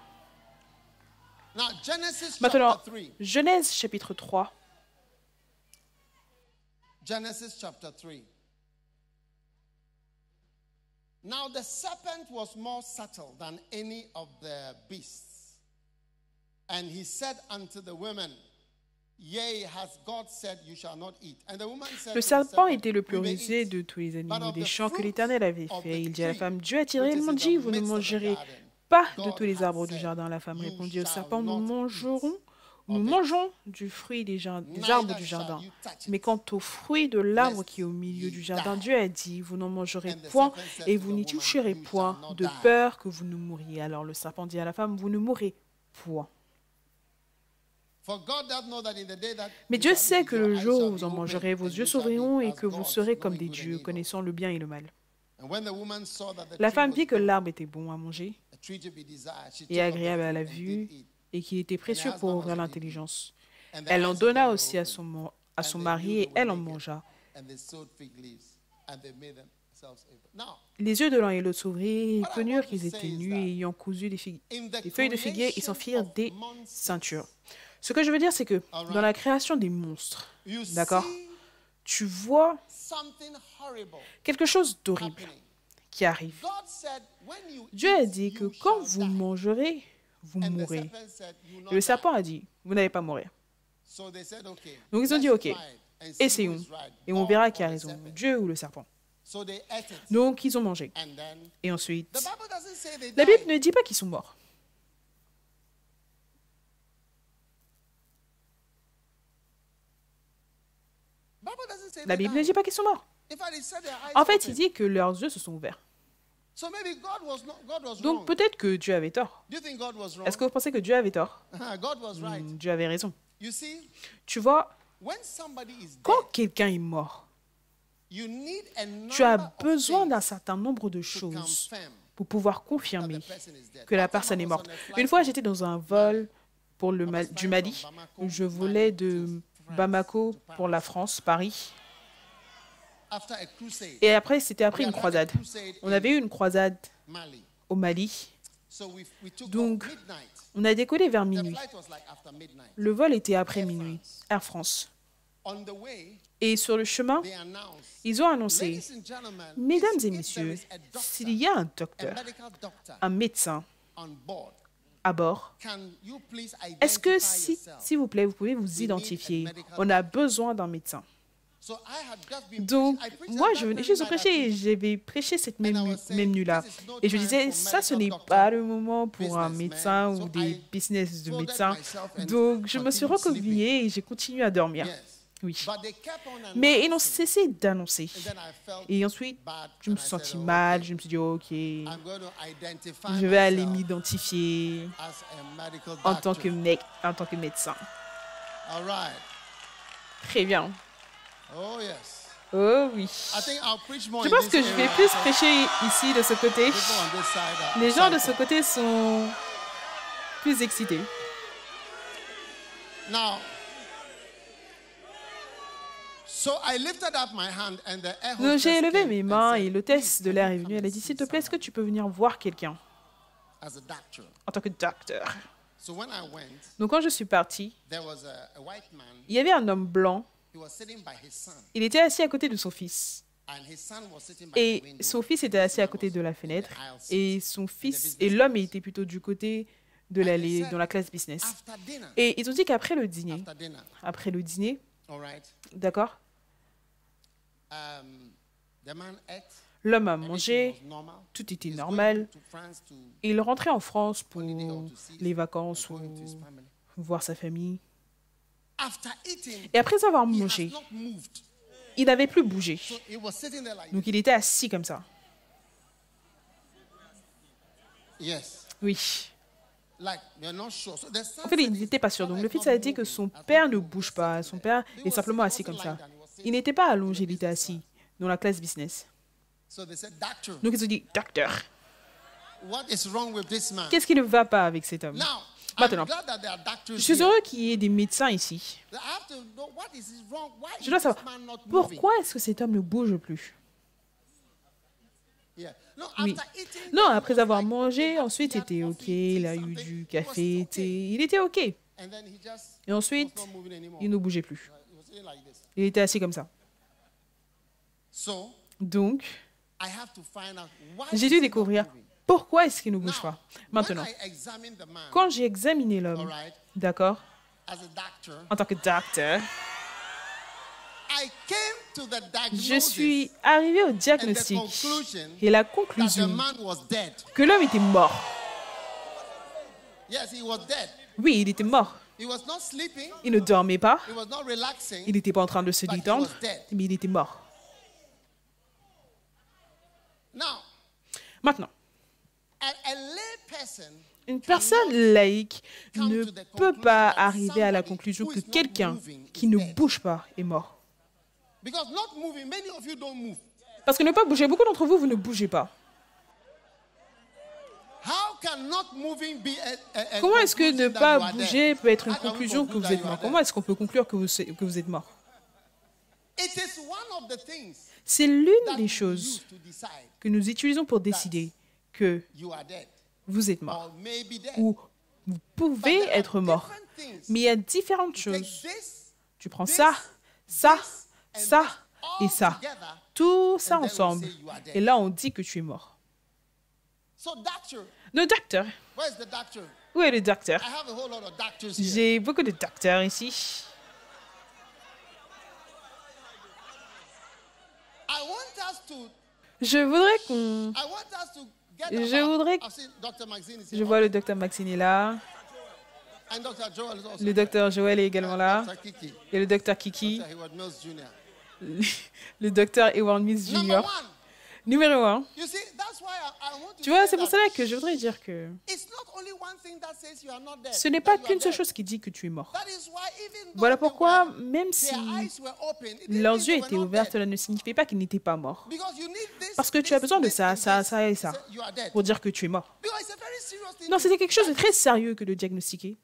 Maintenant, Genèse chapitre 3. Genesis chapter 3. Now the serpent was more subtle than any of the beasts. And he said unto the woman, Yea, has God said you shall not eat. And the woman said, le serpent était le plus rusé de tous les animaux des champs que l'Éternel avait fait. Il dit à la femme, Dieu a tiré, dit, vous ne mangerez pas de tous les arbres du jardin. La femme répondit au serpent, nous mangeons du fruit des arbres du jardin. Mais quant au fruit de l'arbre qui est au milieu du jardin, Dieu a dit, vous n'en mangerez point et vous n'y toucherez point, de peur que vous ne mouriez. Alors le serpent dit à la femme, vous ne mourrez point. Mais Dieu sait que le jour où vous en mangerez, vos yeux s'ouvriront et que vous serez comme des dieux, connaissant le bien et le mal. La femme vit que l'arbre était bon à manger et agréable à la vue et qu'il était précieux pour ouvrir l'intelligence. Elle en donna aussi à son mari et elle en mangea. Les yeux de l'un et l'autre s'ouvrirent, ils connurent qu'ils étaient nus et ayant cousu des feuilles de figuier, ils s'en firent des ceintures. Ce que je veux dire, c'est que dans la création des monstres, d'accord, tu vois quelque chose d'horrible qui arrive. Dieu a dit que quand vous mangerez, vous mourrez. Et le serpent a dit, vous n'allez pas mourir. Donc ils ont dit, ok, essayons, et on verra qui a raison, Dieu ou le serpent. Donc ils ont mangé. Et ensuite, la Bible ne dit pas qu'ils sont morts. La Bible ne dit pas qu'ils sont morts. En fait, il dit que leurs yeux se sont ouverts. Donc peut-être que Dieu avait tort. Est-ce que vous pensez que Dieu avait tort? Dieu avait raison. Tu vois, quand quelqu'un est mort, tu as besoin d'un certain nombre de choses pour pouvoir confirmer que la personne est morte. Une fois, j'étais dans un vol du Mali. Je volais de Bamako pour la France, Paris. Et après, c'était après une croisade. On avait eu une croisade au Mali. Donc, on a décollé vers minuit. Le vol était après minuit, Air France. Et sur le chemin, ils ont annoncé, mesdames et messieurs, s'il y a un docteur, un médecin à bord, est-ce que, s'il vous plaît, vous pouvez vous identifier? On a besoin d'un médecin. Donc, moi, je venais juste de prêcher et j'avais prêché cette même nuit-là. Et je disais, ça, ce n'est pas le moment pour un médecin ou des business de médecins. Donc, je me suis recroquevillée et j'ai continué à dormir. Oui. Mais ils n'ont cessé d'annoncer. Et ensuite, je me suis sentie mal. Je me suis dit, OK, je vais aller m'identifier en tant que médecin. Très bien. Oh oui. Je pense que je vais plus prêcher ici, de ce côté. Les gens de ce côté sont plus excités. Donc j'ai élevé mes mains et l'hôtesse de l'air est venue. Elle a dit, s'il te plaît, est-ce que tu peux venir voir quelqu'un en tant que docteur? Donc quand je suis partie, il y avait un homme blanc. Il était assis à côté de son fils. Et son fils était assis à côté de la fenêtre. Et son fils et l'homme était plutôt du côté de l'allée, dans la classe business. Et ils ont dit qu'après le dîner, d'accord, l'homme a mangé, tout était normal. Et il rentrait en France pour les vacances ou voir sa famille. Et après avoir mangé, il n'avait plus bougé. Donc il était assis comme ça. Oui. En fait, il n'était pas sûr. Donc le fils a dit que son père ne bouge pas. Son père est simplement assis comme ça. Il n'était pas allongé, il était assis dans la classe business. Donc ils ont dit, docteur, qu'est-ce qui ne va pas avec cet homme? Maintenant, je suis heureux qu'il y ait des médecins ici. Je dois savoir, pourquoi est-ce que cet homme ne bouge plus? Oui. Non, après avoir mangé, ensuite, il était OK, il a eu du café, il était OK. Et ensuite, il ne bougeait plus. Il était assis comme ça. Donc, j'ai dû découvrir pourquoi est-ce qu'il ne bouge pas. Maintenant, quand j'ai examiné l'homme, d'accord, en tant que docteur, je suis arrivé au diagnostic et la conclusion que l'homme était mort. Oui, il était mort. Il ne dormait pas. Il n'était pas en train de se détendre, mais il était mort. Maintenant, une personne laïque ne peut pas arriver à la conclusion que quelqu'un qui ne bouge pas est mort. Parce que ne pas bouger, beaucoup d'entre vous, vous ne bougez pas. Comment est-ce que ne pas bouger peut être une conclusion que vous êtes mort? Comment est-ce qu'on peut conclure que vous êtes mort? C'est l'une des choses que nous utilisons pour décider que vous êtes mort ou vous pouvez être mort. Mais il y a différentes choses. Tu prends ça, ça, ça et ça. Tout ça ensemble. Et là, on dit que tu es mort. Le docteur. Où est le docteur? J'ai beaucoup de docteurs ici. Je voudrais qu'on... Je vois le docteur Maxine est là. Le docteur Joël est également là. Et le docteur Kiki. Le docteur Edward Mills Jr. Numéro 1. Tu vois, c'est pour cela que je voudrais dire que ce n'est pas qu'une seule chose qui dit que tu es mort. Voilà pourquoi, même si leurs yeux étaient ouverts, cela ne signifiait pas qu'ils n'étaient pas morts. Parce que tu as besoin de ça, ça, ça et ça pour dire que tu es mort. Non, c'était quelque chose de très sérieux que de diagnostiquer.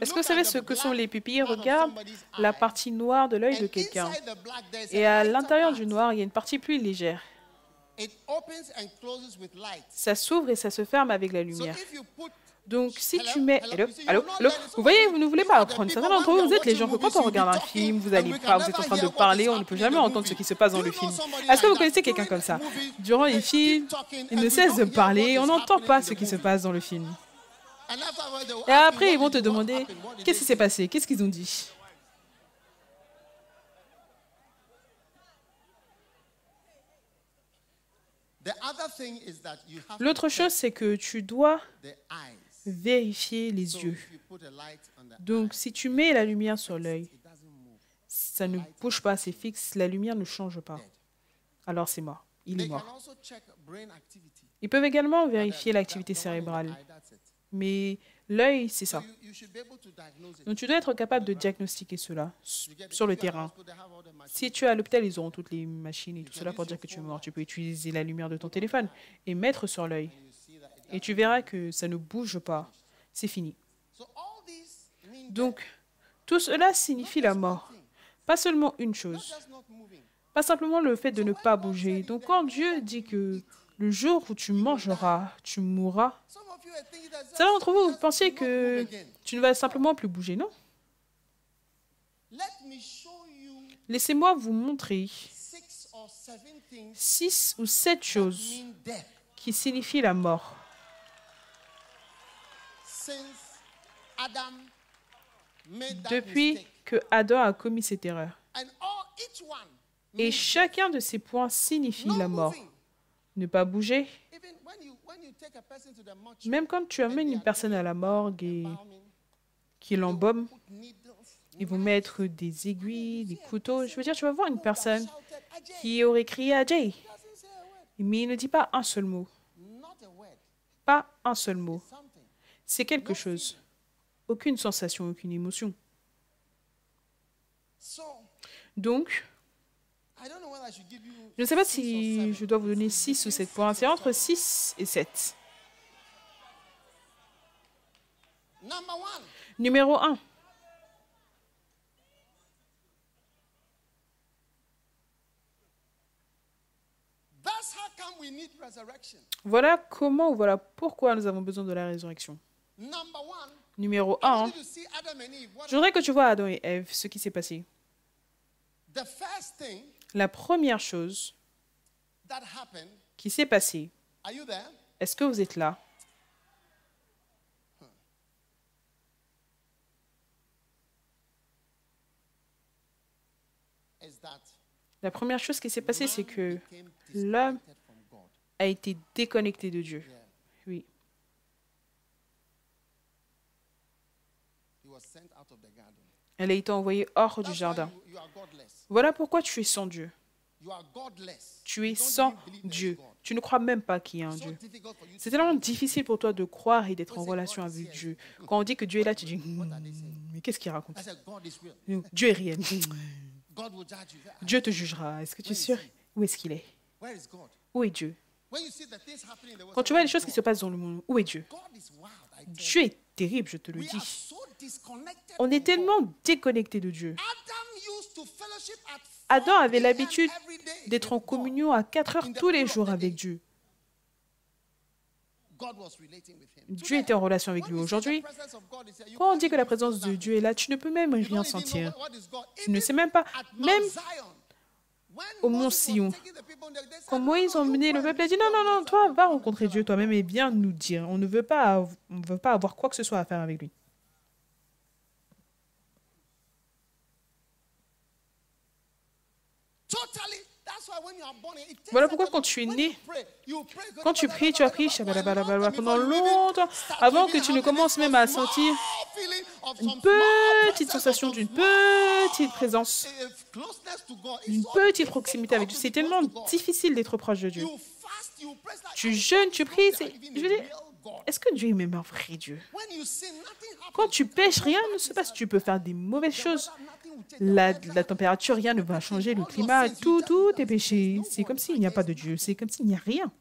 Est-ce que vous savez ce que sont les pupilles? Regarde la partie noire de l'œil de quelqu'un. Et à l'intérieur du noir, il y a une partie plus légère. Ça s'ouvre et ça se ferme avec la lumière. Donc, si tu mets... Allô? Vous voyez, vous ne voulez pas apprendre. Certains d'entre vous, vous êtes les gens que quand on regarde un film, vous n'allez pas, vous êtes en train de parler, on ne peut jamais entendre ce qui se passe dans le film. Est-ce que vous connaissez quelqu'un comme ça? Durant les films, ils ne cessent de parler, on n'entend pas ce qui se passe dans le film. Et après, ils vont te demander, qu'est-ce qui s'est passé? Qu'est-ce qu'ils ont dit? L'autre chose, c'est que tu dois vérifier les yeux. Donc, si tu mets la lumière sur l'œil, ça ne bouge pas, c'est fixe, la lumière ne change pas. Alors, c'est mort. Il est mort. Ils peuvent également vérifier l'activité cérébrale. Mais l'œil, c'est ça. Donc, tu dois être capable de diagnostiquer cela sur le terrain. Si tu es à l'hôpital, ils auront toutes les machines et tout cela pour dire que tu es mort. Tu peux utiliser la lumière de ton téléphone et mettre sur l'œil. Et tu verras que ça ne bouge pas. C'est fini. Donc, tout cela signifie la mort. Pas seulement une chose. Pas simplement le fait de ne pas bouger. Donc, quand Dieu dit que le jour où tu mangeras, tu mourras, certains d'entre vous, vous pensiez que tu ne vas simplement plus bouger, non? Laissez-moi vous montrer 6 ou 7 choses qui signifient la mort. Depuis que Adam a commis cette erreur. Et chacun de ces points signifie la mort. Ne pas bouger. Même quand tu amènes une personne à la morgue et qu'il l'embaume, ils vont mettre des aiguilles, des couteaux. Je veux dire, tu vas voir une personne qui aurait crié à Jay, mais il ne dit pas un seul mot. Pas un seul mot. C'est quelque chose. Aucune sensation, aucune émotion. Donc, je ne sais pas si je dois vous donner 6 ou 7 points. C'est entre 6 et 7. Numéro 1. Voilà comment ou voilà pourquoi nous avons besoin de la résurrection. Numéro 1. Je voudrais que tu vois Adam et Ève, ce qui s'est passé. La première chose qui s'est passée, est-ce que vous êtes là? La première chose qui s'est passée, c'est que l'homme a été déconnecté de Dieu. Oui. Elle a été envoyée hors du jardin. Voilà pourquoi tu es sans Dieu. Tu es sans Dieu. Tu ne crois même pas qu'il y a un Dieu. C'est tellement difficile pour toi de croire et d'être en relation avec Dieu. Quand on dit que Dieu est là, tu dis, mais qu'est-ce qu'il raconte? Dieu est réel. Dieu te jugera. Est-ce que tu es sûr? Où est-ce qu'il est? Où est Dieu? Quand tu vois les choses qui se passent dans le monde, où est Dieu? Dieu est terrible, je te le dis. On est tellement déconnecté de Dieu. Adam avait l'habitude d'être en communion à 4 heures tous les jours avec Dieu. Dieu était en relation avec lui. Aujourd'hui, quand on dit que la présence de Dieu est là, tu ne peux même rien sentir. Tu ne sais même pas, même au mont Sion. Quand Moïse a emmené le peuple, il a dit non, toi, va rencontrer Dieu toi-même et viens nous dire. On ne veut pas avoir quoi que ce soit à faire avec lui. Voilà pourquoi quand tu es né, quand tu pries, tu as prié pendant longtemps, avant que tu ne commences même à sentir une petite sensation d'une petite présence, d'une petite proximité avec Dieu. C'est tellement difficile d'être proche de Dieu. Tu jeûnes, tu pries, je veux dire, est-ce que Dieu est même un vrai Dieu? Quand tu pêches, rien ne se passe. Tu peux faire des mauvaises choses. La température, rien ne va changer. Le climat, tout est péché. C'est comme s'il n'y a pas de Dieu. C'est comme s'il n'y a rien.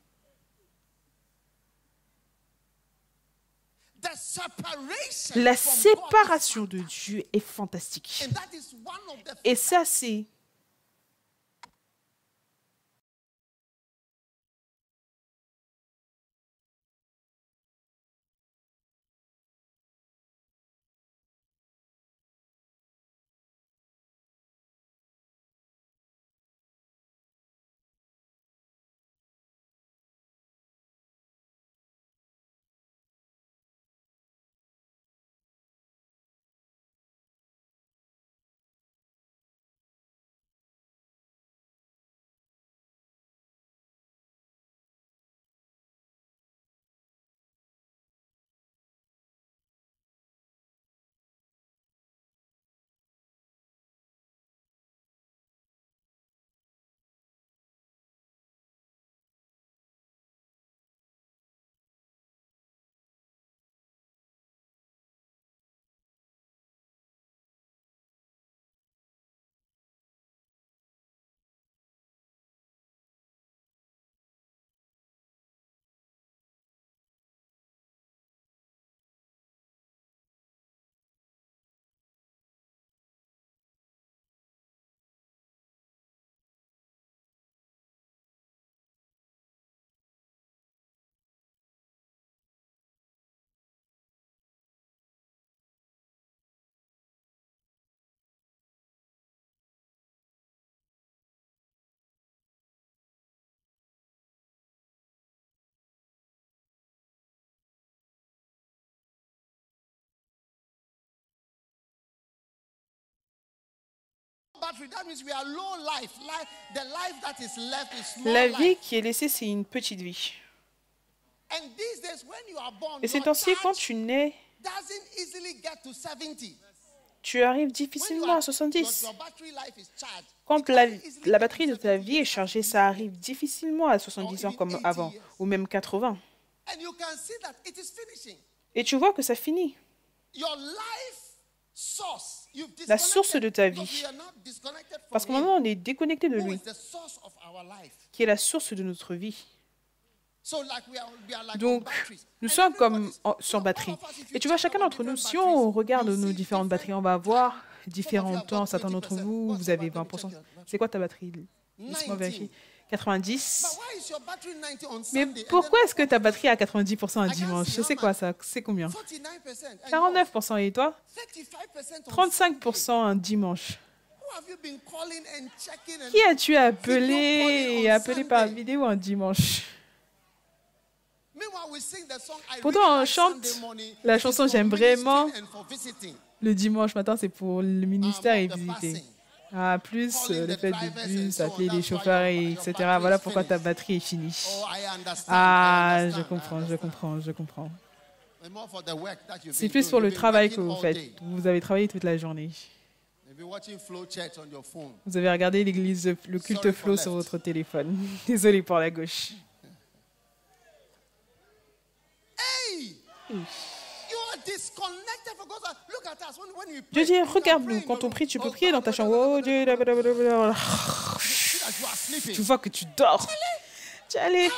La séparation de Dieu est fantastique. Et ça, c'est la vie qui est laissée, c'est une petite vie. Et ces temps-ci, quand tu nais, tu arrives difficilement à 70. Quand la batterie de ta vie est chargée, ça arrive difficilement à 70 ans comme avant, ou même 80. Et tu vois que ça finit. La source de ta vie. Parce qu'au moment où on est déconnecté de lui, qui est la source de notre vie. Donc, nous sommes comme sur batterie. Et tu vois, chacun d'entre nous, si on regarde nos différentes batteries, on va avoir différents temps. Certains d'entre vous, vous avez 20%. C'est quoi ta batterie? Laisse-moi vérifier. 90. Mais pourquoi est-ce que ta batterie est à 90% un dimanche? Je sais quoi ça? C'est combien? 49%. Et toi? 35% un dimanche. Qui as-tu appelé et appelé par vidéo un dimanche? Pourtant, on chante la chanson J'aime vraiment. Le dimanche matin, c'est pour le ministère et visiter. Ah, plus le fait de bus, appeler les chauffeurs, etc. Voilà pourquoi ta batterie est finie. Ah, je comprends. C'est plus pour le travail que vous faites. Vous avez travaillé toute la journée. Vous avez regardé l'église, le culte Flow sur votre téléphone. Désolé pour la gauche. Dieu dit, regarde-nous. Quand on prie, tu peux prier dans ta chambre. Oh, Dieu, tu vois que tu dors. Allez.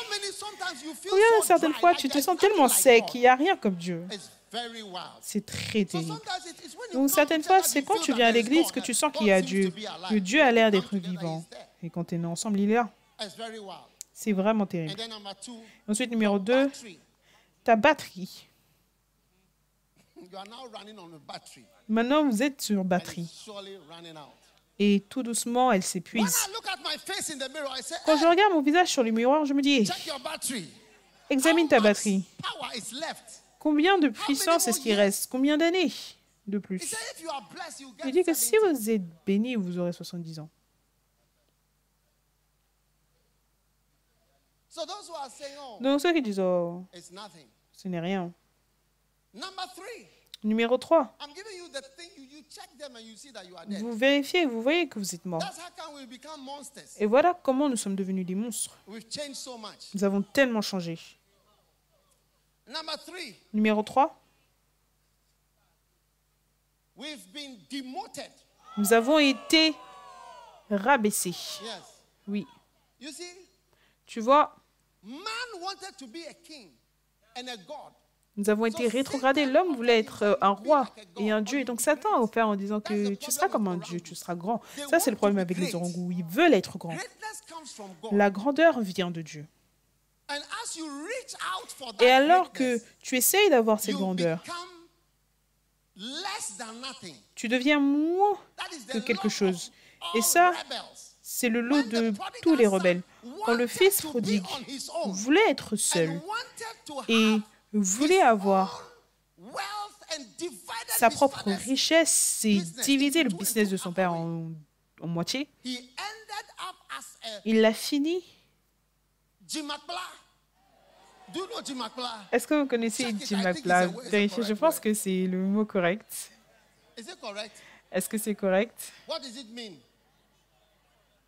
Combien certaines fois, tu te sens tellement sec, il n'y a rien comme Dieu. C'est très terrible. Donc, certaines fois, c'est quand tu viens à l'église que tu sens qu'il y a Dieu, que Dieu a l'air d'être vivant. Et quand tu es ensemble, il est là. C'est vraiment terrible. Ensuite, numéro 2, ta batterie. Maintenant, vous êtes sur batterie. Et tout doucement, elle s'épuise. Quand je regarde mon visage sur le miroir, je me dis, examine ta batterie. Combien de puissance est-ce qu'il reste? Combien d'années de plus? Il dit que si vous êtes béni, vous aurez 70 ans. Donc ceux qui disent, oh, ce n'est rien. Numéro 3. Vous vérifiez et vous voyez que vous êtes mort. Et voilà comment nous sommes devenus des monstres. Nous avons tellement changé. Numéro 3. Nous avons été rabaissés. Oui. Tu vois, Nous avons été rétrogradés. L'homme voulait être un roi et un dieu. Et donc Satan a offert en disant que tu seras comme un dieu, tu seras grand. Ça, c'est le problème avec les orangous. Ils veulent être grands. La grandeur vient de Dieu. Et alors que tu essayes d'avoir cette grandeur, tu deviens moins que quelque chose. Et ça, c'est le lot de tous les rebelles. Quand le fils prodigue voulait être seul et voulait avoir sa propre richesse et diviser le business de son père en moitié, il a fini. Est-ce que vous connaissez Jim McPla? Vérifiez, je pense que c'est le mot correct. Est-ce que c'est correct?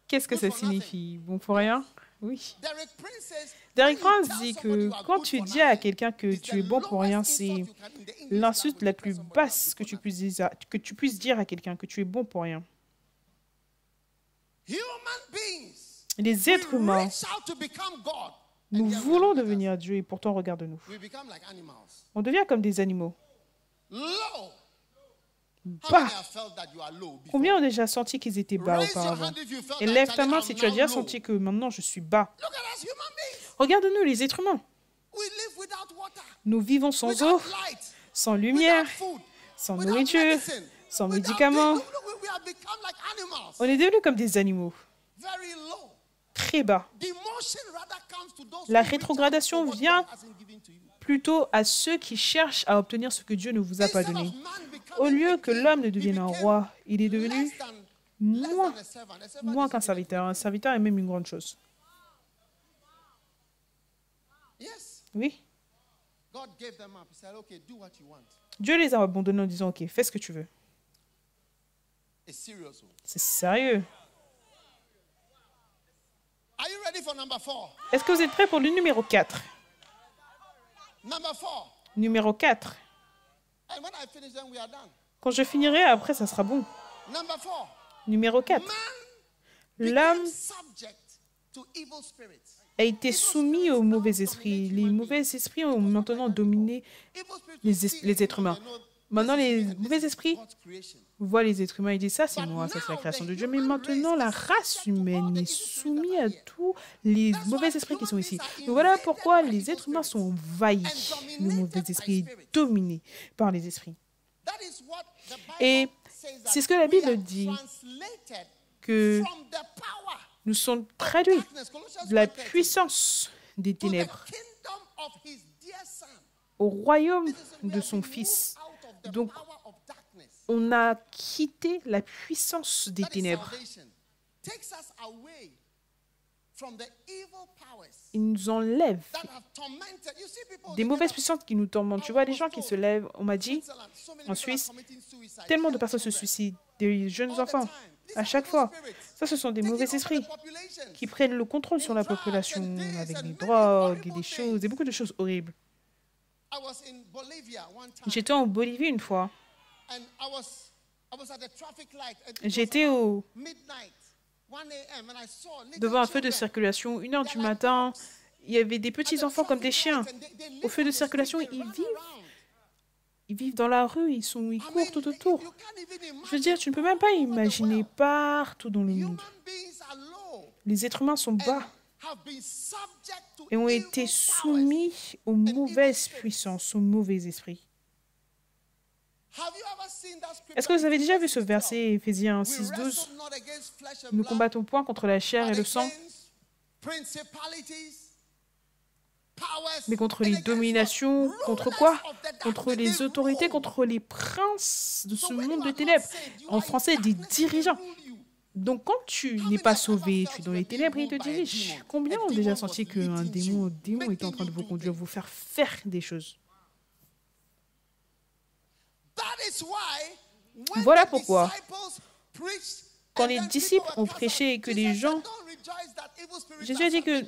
Qu'est-ce que ça signifie? Bon pour rien? Oui. Derek Prince dit que quand tu dis à quelqu'un que tu es bon pour rien, c'est l'insulte la plus basse que tu puisses dire à quelqu'un, que tu es bon pour rien. Les êtres humains, nous voulons devenir Dieu et pourtant regarde-nous. On devient comme des animaux. Bas. Combien ont déjà senti qu'ils étaient bas auparavant? Et lève ta main si tu as déjà senti que maintenant je suis bas. Regarde-nous les êtres humains. Nous vivons sans eau, sans lumière, sans nourriture, sans médicaments. On est devenus comme des animaux. Très bas. La rétrogradation vient plutôt à ceux qui cherchent à obtenir ce que Dieu ne vous a pas donné. Au lieu que l'homme ne devienne un roi, il est devenu moins qu'un serviteur. Un serviteur est même une grande chose. Oui. Dieu les a abandonnés en disant, OK, fais ce que tu veux. C'est sérieux. Est-ce que vous êtes prêts pour le numéro 4? Numéro 4. Quand je finirai, après, ça sera bon. Numéro 4. L'homme a été soumis aux mauvais esprits. Les mauvais esprits ont maintenant dominé les êtres humains. Maintenant, les mauvais esprits voient les êtres humains et disent, ça c'est moi, ça c'est la création de Dieu. Mais maintenant, la race humaine est soumise à tous les mauvais esprits qui sont ici. Donc voilà pourquoi les êtres humains sont envahis. Le mauvais esprit est dominé par les esprits. Et c'est ce que la Bible dit, que nous sommes traduits de la puissance des ténèbres au royaume de son Fils. Donc, on a quitté la puissance des ténèbres. Il nous enlève des mauvaises puissances qui nous tourmentent. Tu vois, les gens qui se lèvent, on m'a dit, en Suisse, tellement de personnes se suicident, des jeunes enfants, à chaque fois. Ça, ce sont des mauvais esprits qui prennent le contrôle sur la population avec des drogues et des choses, et beaucoup de choses horribles. J'étais en Bolivie une fois. J'étais devant un feu de circulation, 1h du matin. Il y avait des petits enfants comme des chiens. Au feu de circulation, ils vivent dans la rue, ils courent tout autour. Je veux dire, tu ne peux même pas imaginer partout dans le monde. Les êtres humains sont bas et ont été soumis aux mauvaises puissances, aux mauvais esprits. Est-ce que vous avez déjà vu ce verset, Éphésiens 6:12? Nous combattons point contre la chair et le sang, mais contre les dominations, contre quoi? Contre les autorités, contre les princes de ce monde de ténèbres. En français, des dirigeants. Donc, quand tu n'es pas sauvé, tu es dans les ténèbres et il te dirige. Combien ont déjà senti qu'un démon est en train de vous conduire, vous faire des choses? Voilà pourquoi, quand les disciples ont prêché et que les gens... Jésus a dit que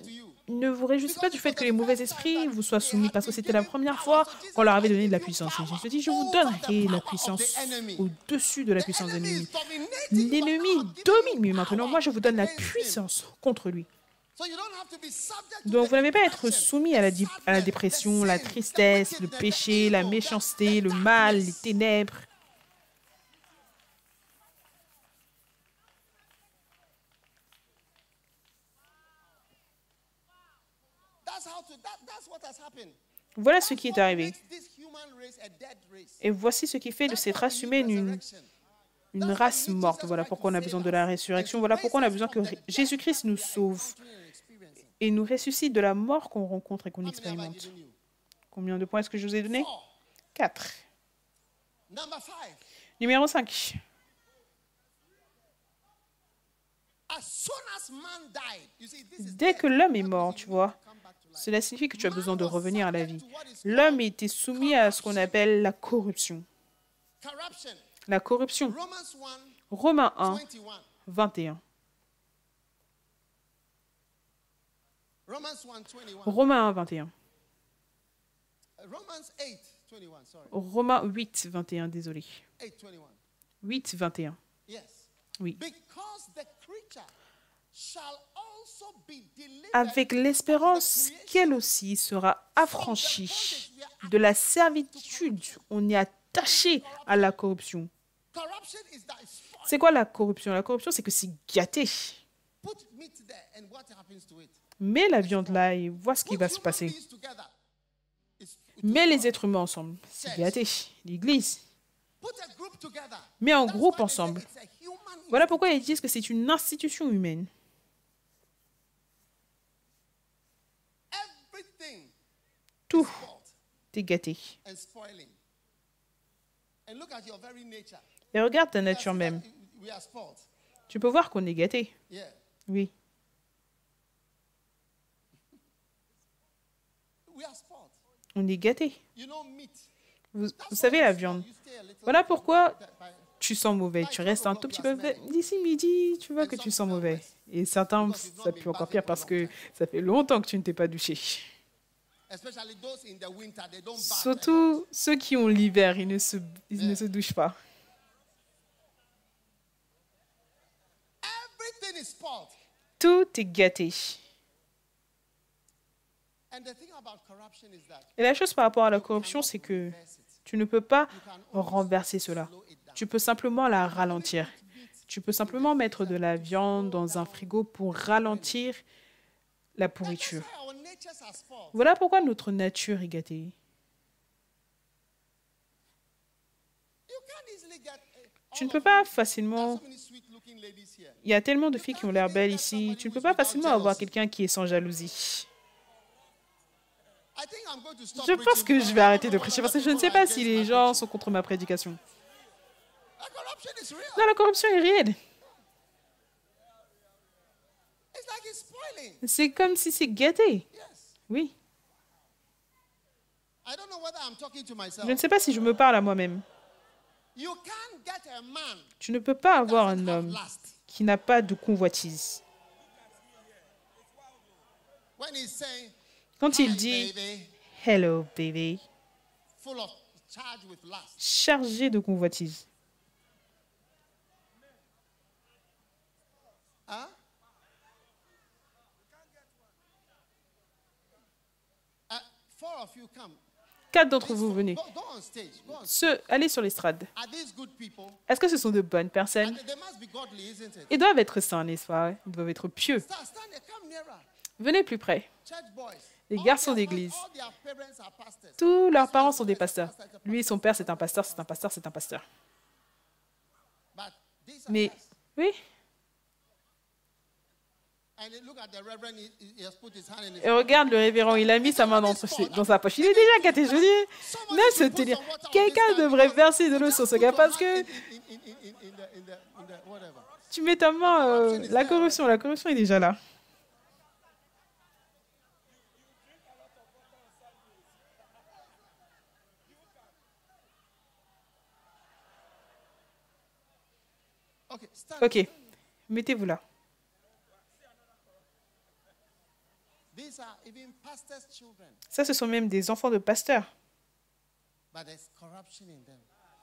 ne vous réjouissez pas du fait que les mauvais esprits vous soient soumis, parce que c'était la première fois qu'on leur avait donné de la puissance. Et Jésus dit, je vous donnerai la puissance au-dessus de la puissance de l'ennemi. L'ennemi domine, mais maintenant, moi, je vous donne la puissance contre lui. Donc, vous n'avez pas à être soumis à la dépression, la tristesse, le péché, la méchanceté, le mal, les ténèbres. Voilà ce qui est arrivé. Et voici ce qui fait de cette race humaine une race morte. Voilà pourquoi on a besoin de la résurrection. Voilà pourquoi on a besoin que Jésus-Christ nous sauve et nous ressuscite de la mort qu'on rencontre et qu'on expérimente. Combien de points est-ce que je vous ai donné? 4. Numéro 5. Dès que l'homme est mort, tu vois, cela signifie que tu as besoin de revenir à la vie. L'homme était soumis à ce qu'on appelle la corruption. La corruption. Romains 1, 21. Romains 1, 21. Romains 8, 21, désolé. 8, 21. Oui. Avec l'espérance qu'elle aussi sera affranchie de la servitude. On est attaché à la corruption. C'est quoi la corruption? La corruption, c'est que c'est gâté. Mets la viande là et vois ce qui va se passer. Mets les êtres humains ensemble. C'est gâté. L'Église. Mets un groupe ensemble. Voilà pourquoi ils disent que c'est une institution humaine. Tout est gâté. Et regarde ta nature même. Tu peux voir qu'on est gâté. Oui. On est gâté. Vous savez, la viande. Voilà pourquoi tu sens mauvais. Tu restes un tout petit peu... D'ici midi, tu vois que tu sens mauvais. Et certains, ça peut encore pire parce que ça fait longtemps que tu ne t'es pas douché. Surtout ceux qui ont l'hiver, ils ne se douchent pas. Tout est gâté. Et la chose par rapport à la corruption, c'est que tu ne peux pas renverser cela. Tu peux simplement la ralentir. Tu peux simplement mettre de la viande dans un frigo pour ralentir la pourriture. Voilà pourquoi notre nature est gâtée. Tu ne peux pas facilement... Il y a tellement de filles qui ont l'air belles ici. Tu ne peux pas facilement avoir quelqu'un qui est sans jalousie. Je pense que je vais arrêter de prêcher parce que je ne sais pas si les gens sont contre ma prédication. Non, la corruption est réelle. C'est comme si c'est gâté. Oui. Je ne sais pas si je me parle à moi-même. Tu ne peux pas avoir un homme qui n'a pas de convoitise. Quand il dit « Hello, baby », chargé de convoitise. Quatre d'entre vous, venez. Allez sur l'estrade. Est-ce que ce sont de bonnes personnes? Ils doivent être saints, n'est-ce pas? Ils doivent être pieux. Venez plus près. Les garçons d'église. Tous leurs parents sont des pasteurs. Lui, son père, c'est un pasteur, c'est un pasteur, c'est un pasteur. Mais, oui. Et regarde le révérend, il a mis sa main dans sa poche. Il est déjà gâté, je dis. Laisse te dire, quelqu'un devrait verser de l'eau sur ce gars parce que tu mets ta main, la corruption est déjà là. Ok, mettez-vous là. Ça, ce sont même des enfants de pasteurs.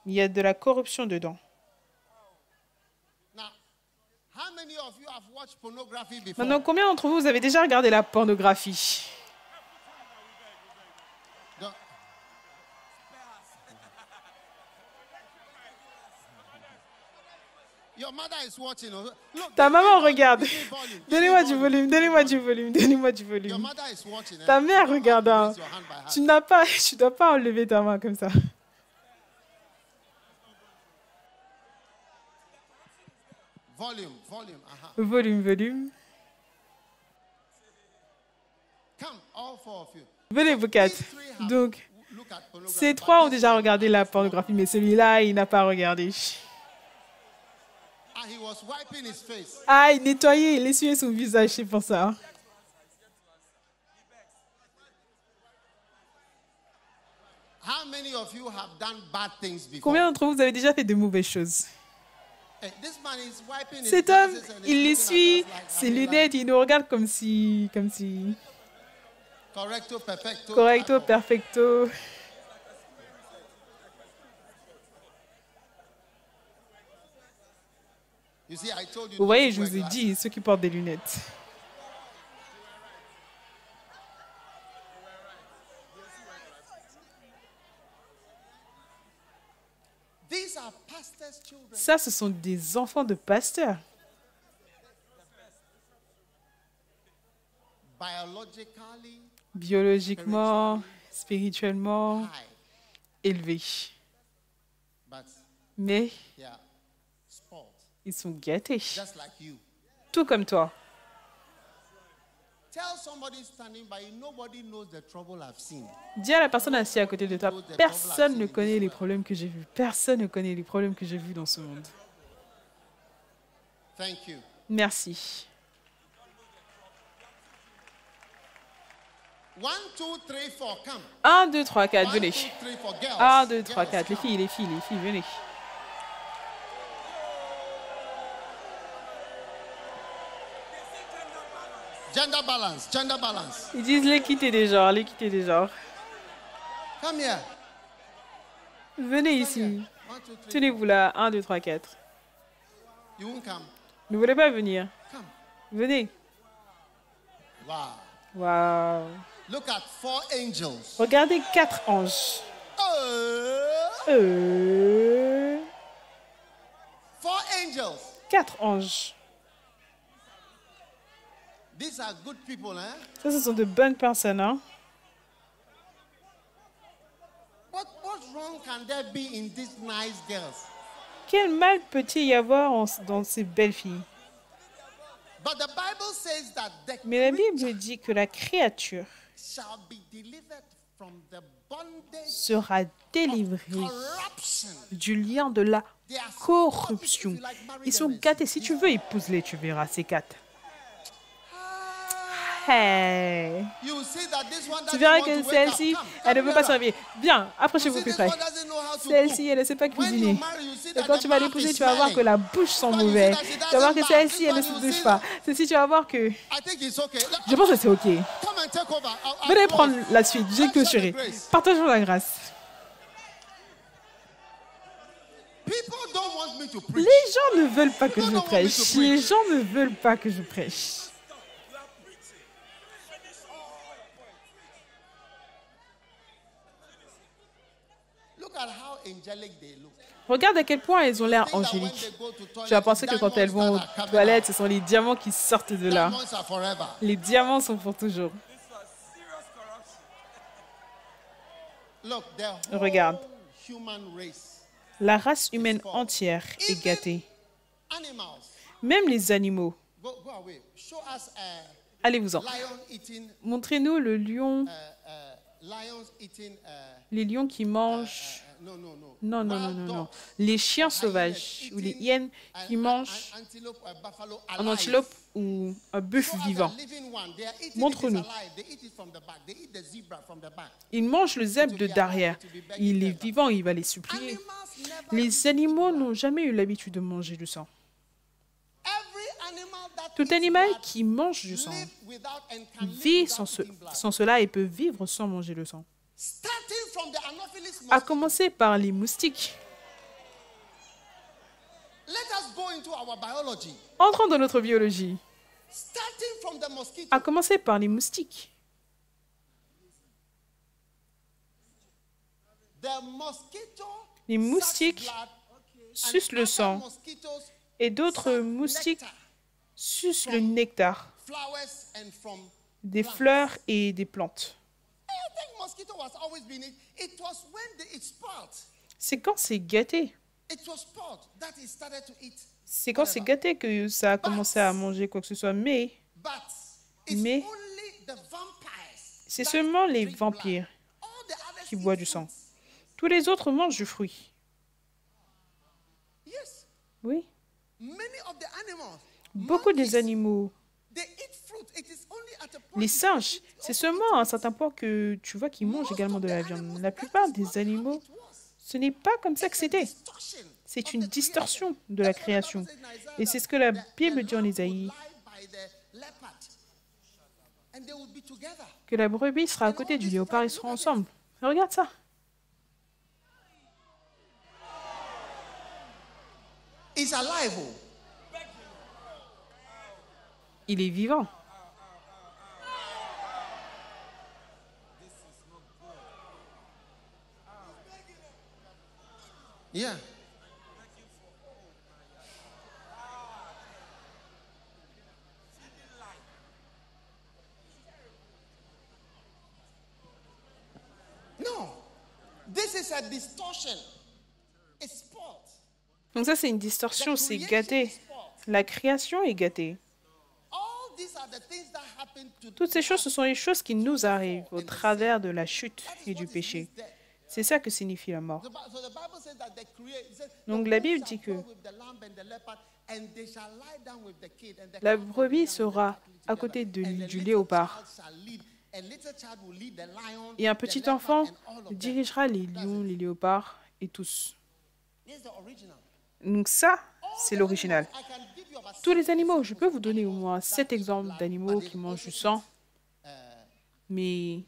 Il y a de la corruption dedans. Maintenant, combien d'entre vous avez déjà regardé la pornographie? Ta maman regarde. Donnez-moi du volume, donnez-moi du volume, donnez-moi du volume. Ta mère regarde. Hein. Tu dois pas enlever ta main comme ça. Volume, volume. Venez vous quatre. Donc, ces trois ont déjà regardé la pornographie, mais celui-là, il n'a pas regardé. Ah, il nettoyait, il essuyait son visage, c'est pour ça. Combien d'entre vous avez déjà fait de mauvaises choses? Cet homme, il essuie ses lunettes, il nous regarde comme si... Correcto, perfecto. Vous voyez, je vous ai dit, ceux qui portent des lunettes. Ça, ce sont des enfants de pasteurs. Biologiquement, spirituellement, élevés. Mais ils sont gâtés, tout comme toi. Dis à la personne assise à côté de toi, personne ne connaît les problèmes que j'ai vus. Personne ne connaît les problèmes que j'ai vus dans ce monde. Merci. 1, 2, 3, 4, venez. 1, 2, 3, 4, les filles, venez. Gender balance. Ils disent l'équité des genres, Come here. Venez ici. Tenez-vous là. 1, 2, 3, 4. You won't come. Ne voulez pas venir? Come. Venez. Wow. Look at 4 angels. Regardez 4 anges. 4 angels. 4 anges. These are good people, hein? Ça, ce sont de bonnes personnes, hein? What wrong can there be in these nice girls? Quel mal peut-il y avoir dans ces belles filles? But the Bible says that the Mais la Bible dit que la créature shall be delivered from the bondage sera délivrée corruption. du lien de la corruption. Ils sont gâtés. Si tu veux, épouse-les, tu verras, ces 4. Hey. Tu verras que celle-ci, elle ne veut pas servir. Viens, approchez-vous plus près. Celle-ci, elle ne sait pas cuisiner. Et quand tu vas l'épouser, tu vas voir que la bouche sent mauvais. Tu vas voir que celle-ci, elle ne se douche pas. Celle-ci, tu vas voir que... Je pense que c'est OK. Venez prendre la suite. J'ai clôturé. Partageons la grâce. Les gens ne veulent pas que je prêche. Les gens ne veulent pas que je prêche. Regarde à quel point elles ont l'air angéliques. Tu vas penser que quand elles vont aux toilettes, ce sont les diamants qui sortent de là. Les diamants sont pour toujours. Regarde. La race humaine entière est gâtée. Même les animaux. Allez-vous-en. Montrez-nous le lion. Les lions qui mangent... Non. Les chiens sauvages ou les hyènes qui mangent un antilope ou un bœuf vivant. Montre-nous. Ils mangent le zèbre de derrière. Il est vivant, il va les supplier. Les animaux n'ont jamais eu l'habitude de manger du sang. Tout animal qui mange du sang vit sans cela et peut vivre sans manger le sang. À commencer par les moustiques. Entrons dans notre biologie. À commencer par les moustiques. Les moustiques sucent le sang et d'autres moustiques sucent le nectar des fleurs et des plantes. C'est quand c'est gâté. C'est quand c'est gâté que ça a commencé à manger quoi que ce soit. Mais c'est seulement les vampires qui boivent du sang. Tous les autres mangent du fruit. Oui. Beaucoup des animaux, les singes, c'est seulement à un certain point que tu vois qu'ils mangent également de la viande. La plupart des animaux, ce n'est pas comme ça que c'était. C'est une distorsion de la création. Et c'est ce que la Bible dit en Isaïe. Que la brebis sera à côté du léopard, ils seront ensemble. Regarde ça. Il est vivant. Yeah. No. This is a distortion. It's sport. Donc ça, c'est une distorsion, c'est gâté. La création est gâtée. Toutes ces choses, ce sont les choses qui nous arrivent au travers de la chute et du péché. C'est ça que signifie la mort. Donc la Bible dit que la brebis sera à côté du léopard. Et un petit enfant dirigera les lions, les léopards et tous. Donc ça, c'est l'original. Tous les animaux, je peux vous donner au moins 7 exemples d'animaux qui mangent du sang, mais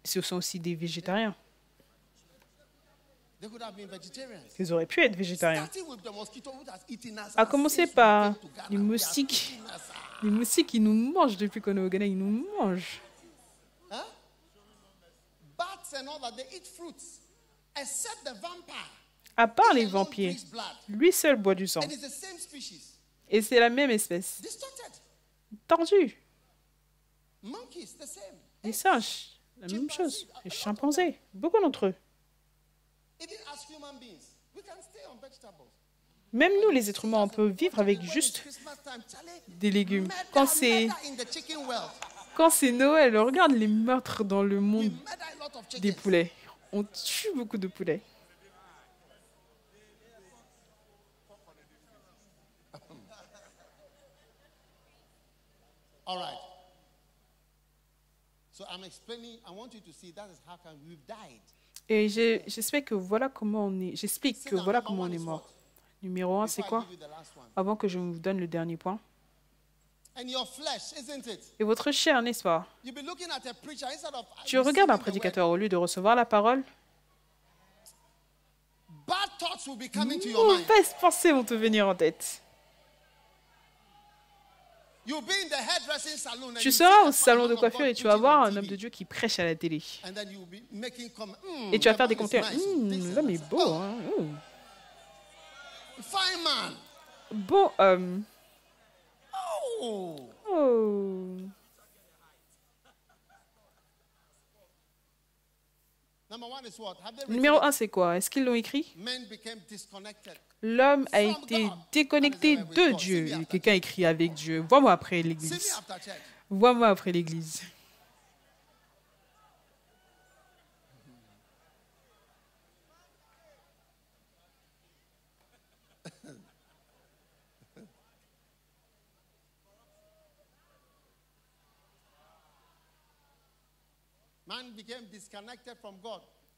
ce sont aussi des végétariens. Ils auraient pu être végétariens. À commencer par les moustiques. Les moustiques, ils nous mangent depuis qu'on est au Ghana, ils nous mangent. À part les vampires, lui seul boit du sang. Et c'est la même espèce. Tordue. Les singes, la même chose. Les chimpanzés, beaucoup d'entre eux. Même nous, les êtres humains, on peut vivre avec juste des légumes. Quand c'est Noël, regarde les meurtres dans le monde des poulets. On tue beaucoup de poulets. All right. So I'm explaining, I want you to see that is how come we've died. Et j'explique que voilà comment on est mort. Numéro 1, c'est quoi? Avant que je vous donne le dernier point. Et votre chair, n'est-ce pas? Tu regardes un prédicateur au lieu de recevoir la parole. Mauvaises pensées vont te venir en tête. Tu seras au salon de coiffure et tu vas voir un homme de Dieu qui prêche à la télé. Et tu vas faire des commentaires. L'homme est beau. Hein? Beau homme. Oh. Numéro 1, c'est quoi? Est-ce qu'ils l'ont écrit? L'homme a été déconnecté de Dieu. Quelqu'un écrit avec Dieu. Vois-moi après l'église. Vois-moi après l'église.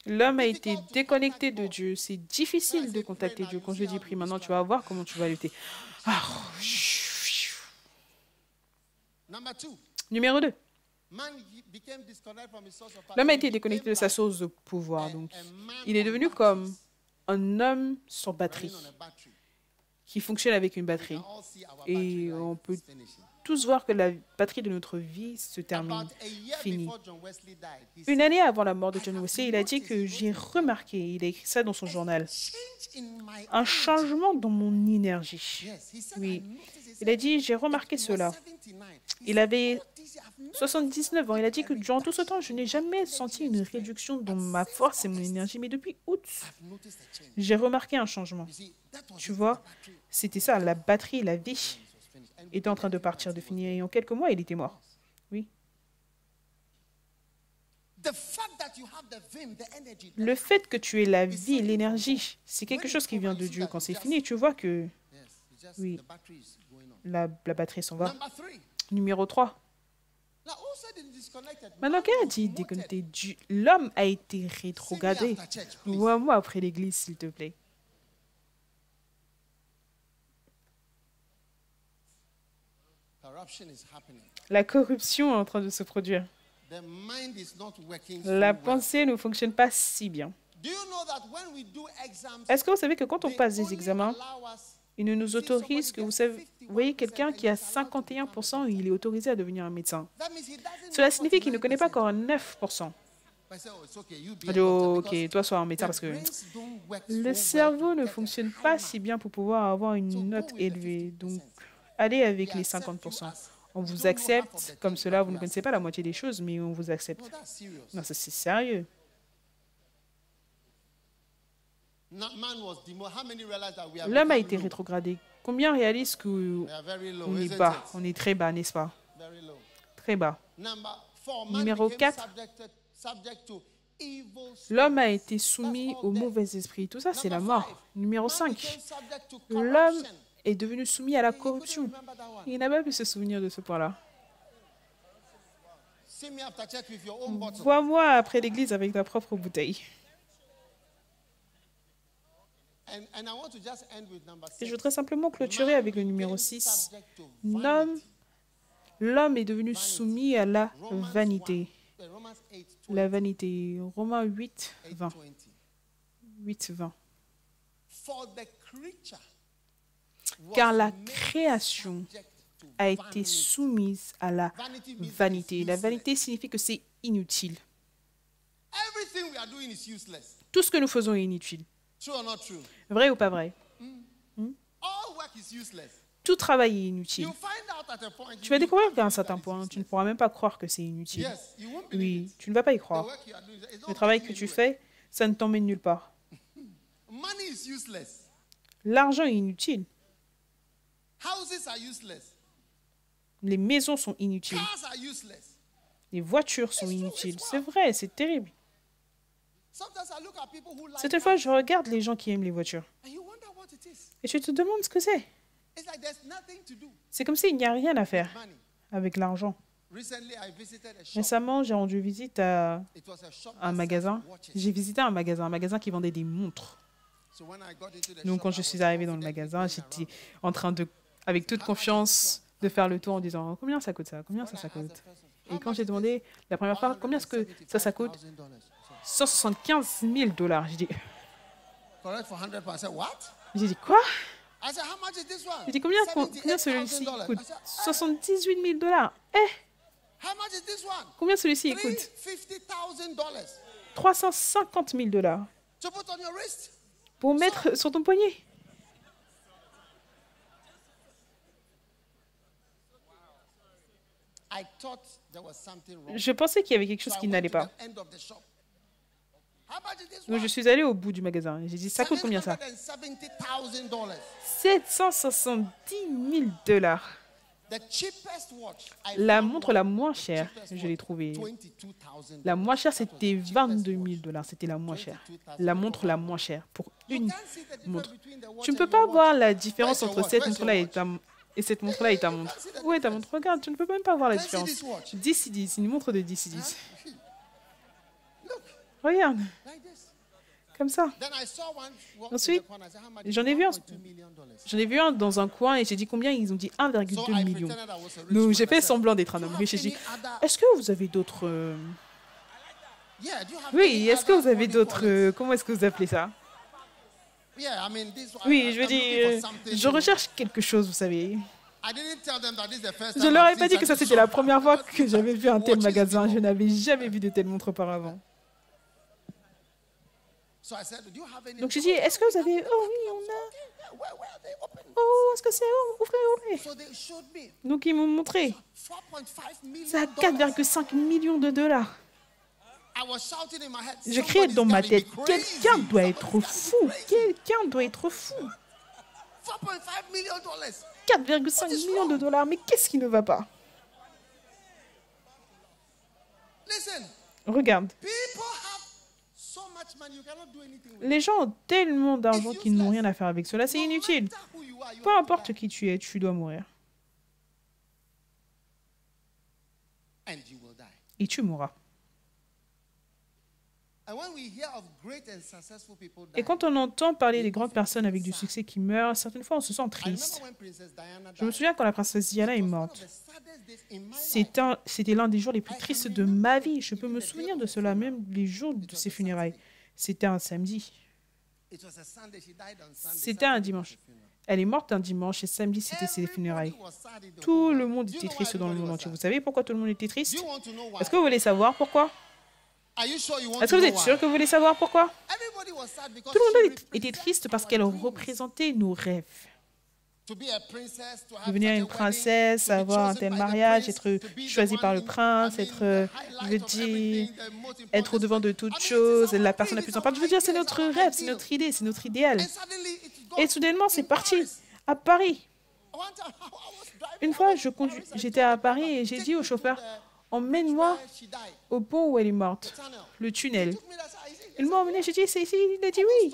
L'homme a été déconnecté de Dieu. C'est difficile de contacter Dieu. Quand je dis prie, maintenant tu vas voir comment tu vas lutter. Numéro 2. L'homme a été déconnecté de sa source de pouvoir. Donc, il est devenu comme un homme sans batterie. qui fonctionne avec une batterie. Et on peut tous voir que la batterie de notre vie se termine, finit. Une année avant la mort de John Wesley, il a dit que j'ai remarqué, il a écrit ça dans son journal, un changement dans mon énergie. Oui, il a dit, j'ai remarqué cela. Il avait 79 ans. Il a dit que durant tout ce temps, je n'ai jamais senti une réduction dans ma force et mon énergie. Mais depuis août, j'ai remarqué un changement. Tu vois, c'était ça, la batterie, la vie était en train de partir, de finir. Et en quelques mois, il était mort. Oui. Le fait que tu aies la vie, l'énergie, c'est quelque chose qui vient de Dieu. Quand c'est fini, tu vois que oui, la batterie s'en va. Numéro 3. Maintenant, qui a dit déconnecté? L'homme a été rétrogradé. Vois-moi après l'église, s'il te plaît. La corruption est en train de se produire. La pensée ne fonctionne pas si bien. Est-ce que vous savez que quand on passe des examens, il ne nous autorise que, vous voyez, quelqu'un qui a 51%, il est autorisé à devenir un médecin. Cela signifie qu'il ne connaît pas encore 9%. Il dit, ok, toi, sois un médecin parce que le cerveau ne fonctionne pas si bien pour pouvoir avoir une note élevée. Donc, allez avec les 50%. On vous accepte comme cela, vous ne connaissez pas la moitié des choses, mais on vous accepte. Non, ça c'est sérieux. L'homme a été rétrogradé. Combien réalisent qu'on est bas? On est très bas, n'est-ce pas? Très bas. Numéro 4. L'homme a été soumis au mauvais esprit. Tout ça, c'est la mort. Numéro 5. L'homme est devenu soumis à la corruption. Il n'a pas pu se souvenir de ce point-là. Vois-moi après l'église avec ta propre bouteille. Et je voudrais simplement clôturer avec le numéro 6. L'homme est devenu soumis à la vanité. La vanité. Romains 8, 20. 8, 20. Car la création a été soumise à la vanité. La vanité signifie que c'est inutile. Tout ce que nous faisons est inutile. Vrai ou pas vrai? Tout travail est inutile. Tu vas découvrir qu'à un certain point, tu ne pourras même pas croire que c'est inutile. Oui, tu ne vas pas y croire. Le travail que tu fais, ça ne t'emmène nulle part. L'argent est inutile. Les maisons sont inutiles. Les voitures sont inutiles. C'est vrai, c'est terrible. Cette fois, je regarde les gens qui aiment les voitures. Et tu te demandes ce que c'est. C'est comme s'il n'y a rien à faire avec l'argent. Récemment, j'ai rendu visite à un magasin. J'ai visité un magasin qui vendait des montres. Donc, quand je suis arrivée dans le magasin, j'étais en train de, avec toute confiance, de faire le tour en disant combien ça coûte ça, combien ça coûte. Et quand j'ai demandé la première fois combien est-ce que ça coûte, 175 000 $. J'ai dit quoi? J'ai dit combien celui-ci coûte? 78 000 $. Combien celui-ci coûte? 350 000 $. Pour mettre sur ton poignet. Je pensais qu'il y avait quelque chose qui n'allait pas. Donc je suis allée au bout du magasin. J'ai dit, ça coûte combien ça? 770 000 $. La montre la moins chère, je l'ai trouvée. La moins chère, c'était 22 000 $. C'était la moins chère. La montre la moins chère pour une montre. Tu ne peux pas voir la différence entre cette montre-là et cette montre-là et ta montre. Où est ta montre? Regarde, tu ne peux même pas voir la différence. 10-10, une montre de 10-10. Regarde. Comme ça. Ensuite, j'en ai vu un dans un coin et j'ai dit combien? Ils ont dit 1,2 million. Donc, j'ai fait semblant d'être un homme riche. J'ai dit, est-ce que vous avez d'autres... Oui, est-ce que vous avez d'autres... Comment est-ce que vous appelez ça? Oui, je veux dire, je recherche quelque chose, vous savez. Je leur ai pas dit que ça c'était la première fois que j'avais vu un tel magasin. Je n'avais jamais vu de telles montres auparavant. Donc j'ai dit, est-ce que vous avez... Oh oui, on a... Oh, est-ce que c'est... Oh, ouvrez. Donc ils m'ont montré. C'est à 4,5 millions de dollars. Je criais dans ma tête, quelqu'un doit être fou. Quelqu'un doit être fou. 4,5 millions de dollars, mais qu'est-ce qui ne va pas? Regarde. Les gens ont tellement d'argent qu'ils n'ont rien à faire avec cela, c'est inutile. Peu importe qui tu es, tu dois mourir. Et tu mourras. Et quand on entend parler des grandes personnes avec du succès qui meurent, certaines fois on se sent triste. Je me souviens quand la princesse Diana est morte. C'était l'un des jours les plus tristes de ma vie. Je peux me souvenir de cela, même les jours de ses funérailles. C'était un samedi. C'était un dimanche. Elle est morte un dimanche et samedi, c'était ses funérailles. Tout le monde était triste dans le monde entier. Vous savez pourquoi tout le monde était triste? Est-ce que vous voulez savoir pourquoi? Est-ce que vous êtes sûr que vous voulez savoir pourquoi? Tout le monde était triste parce qu'elle représentait nos rêves. Devenir une princesse, avoir un tel mariage, être choisie par le prince, être au-devant de toutes choses, la personne la plus importante. Je veux dire, c'est notre rêve, c'est notre idée, c'est notre idéal. Et soudainement, c'est parti à Paris. Une fois, j'étais à Paris et j'ai dit au chauffeur, emmène-moi au pont où elle est morte, le tunnel. Ils m'ont emmené, j'ai dit, c'est ici. Il a dit oui.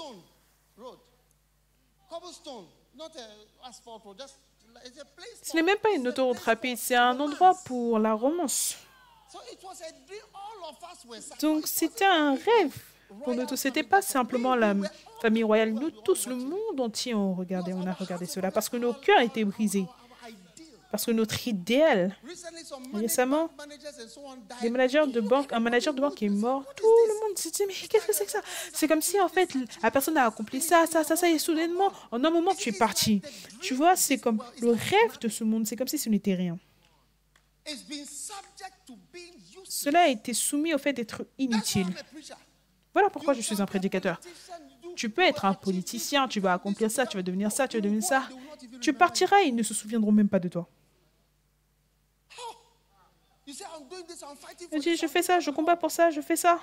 Ce n'est même pas une autoroute rapide, c'est un endroit pour la romance. Donc c'était un rêve pour nous tous. Ce n'était pas simplement la famille royale. Nous tous, le monde entier, on a regardé cela parce que nos cœurs étaient brisés. Parce que notre idéal, récemment, un manager de banque est mort. Tout le monde s'est dit, mais qu'est-ce que c'est que ça? C'est comme si, en fait, la personne a accompli ça, et soudainement, en un moment, tu es parti. Tu vois, c'est comme le rêve de ce monde. C'est comme si ce n'était rien. Cela a été soumis au fait d'être inutile. Voilà pourquoi je suis un prédicateur. Tu peux être un politicien, tu vas accomplir ça, tu vas devenir ça, tu vas devenir ça. Tu partiras et ils ne se souviendront même pas de toi. Je dis, je fais ça, je combats pour ça, je fais ça.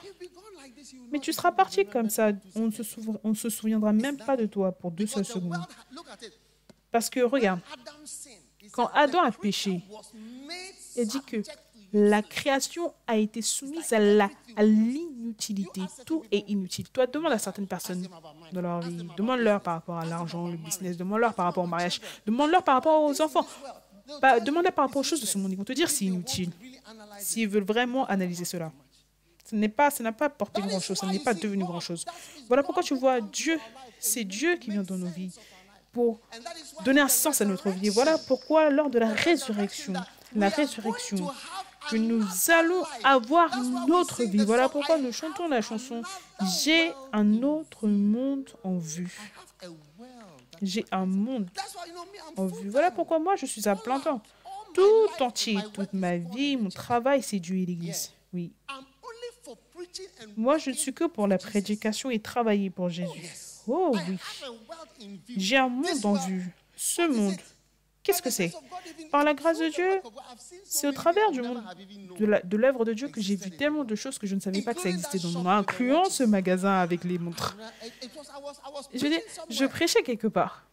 Mais tu seras parti comme ça. On ne se souviendra même pas de toi pour 2 seules secondes. Parce que, regarde, quand Adam a péché, il dit que la création a été soumise à l'inutilité. Tout est inutile. Toi, demande à certaines personnes dans leur vie, demande-leur par rapport à l'argent, le business, demande-leur par rapport au mariage, demande-leur par rapport aux enfants. Demande-leur par rapport aux choses de ce monde. Ils vont te dire c'est inutile. S'ils veulent vraiment analyser cela. Ça n'a pas apporté grand-chose, ça n'est pas devenu grand-chose. Voilà pourquoi tu vois Dieu, c'est Dieu qui vient dans nos vies pour donner un sens à notre vie. Voilà pourquoi lors de la résurrection, que nous allons avoir notre vie. Voilà pourquoi nous chantons la chanson « J'ai un autre monde en vue ». J'ai un monde en vue. Voilà pourquoi moi, je suis à plein temps. Tout entier, toute ma vie, mon travail, c'est Dieu et l'Église. Oui. Moi, je ne suis que pour la prédication et travailler pour Jésus. Oh oui. J'ai un monde en vue. Ce monde, qu'est-ce que c'est? Par la grâce de Dieu, c'est au travers du monde, de l'œuvre de Dieu que j'ai vu tellement de choses que je ne savais pas que ça existait dans le monde, incluant ce magasin avec les montres. Je veux dire, je prêchais quelque part.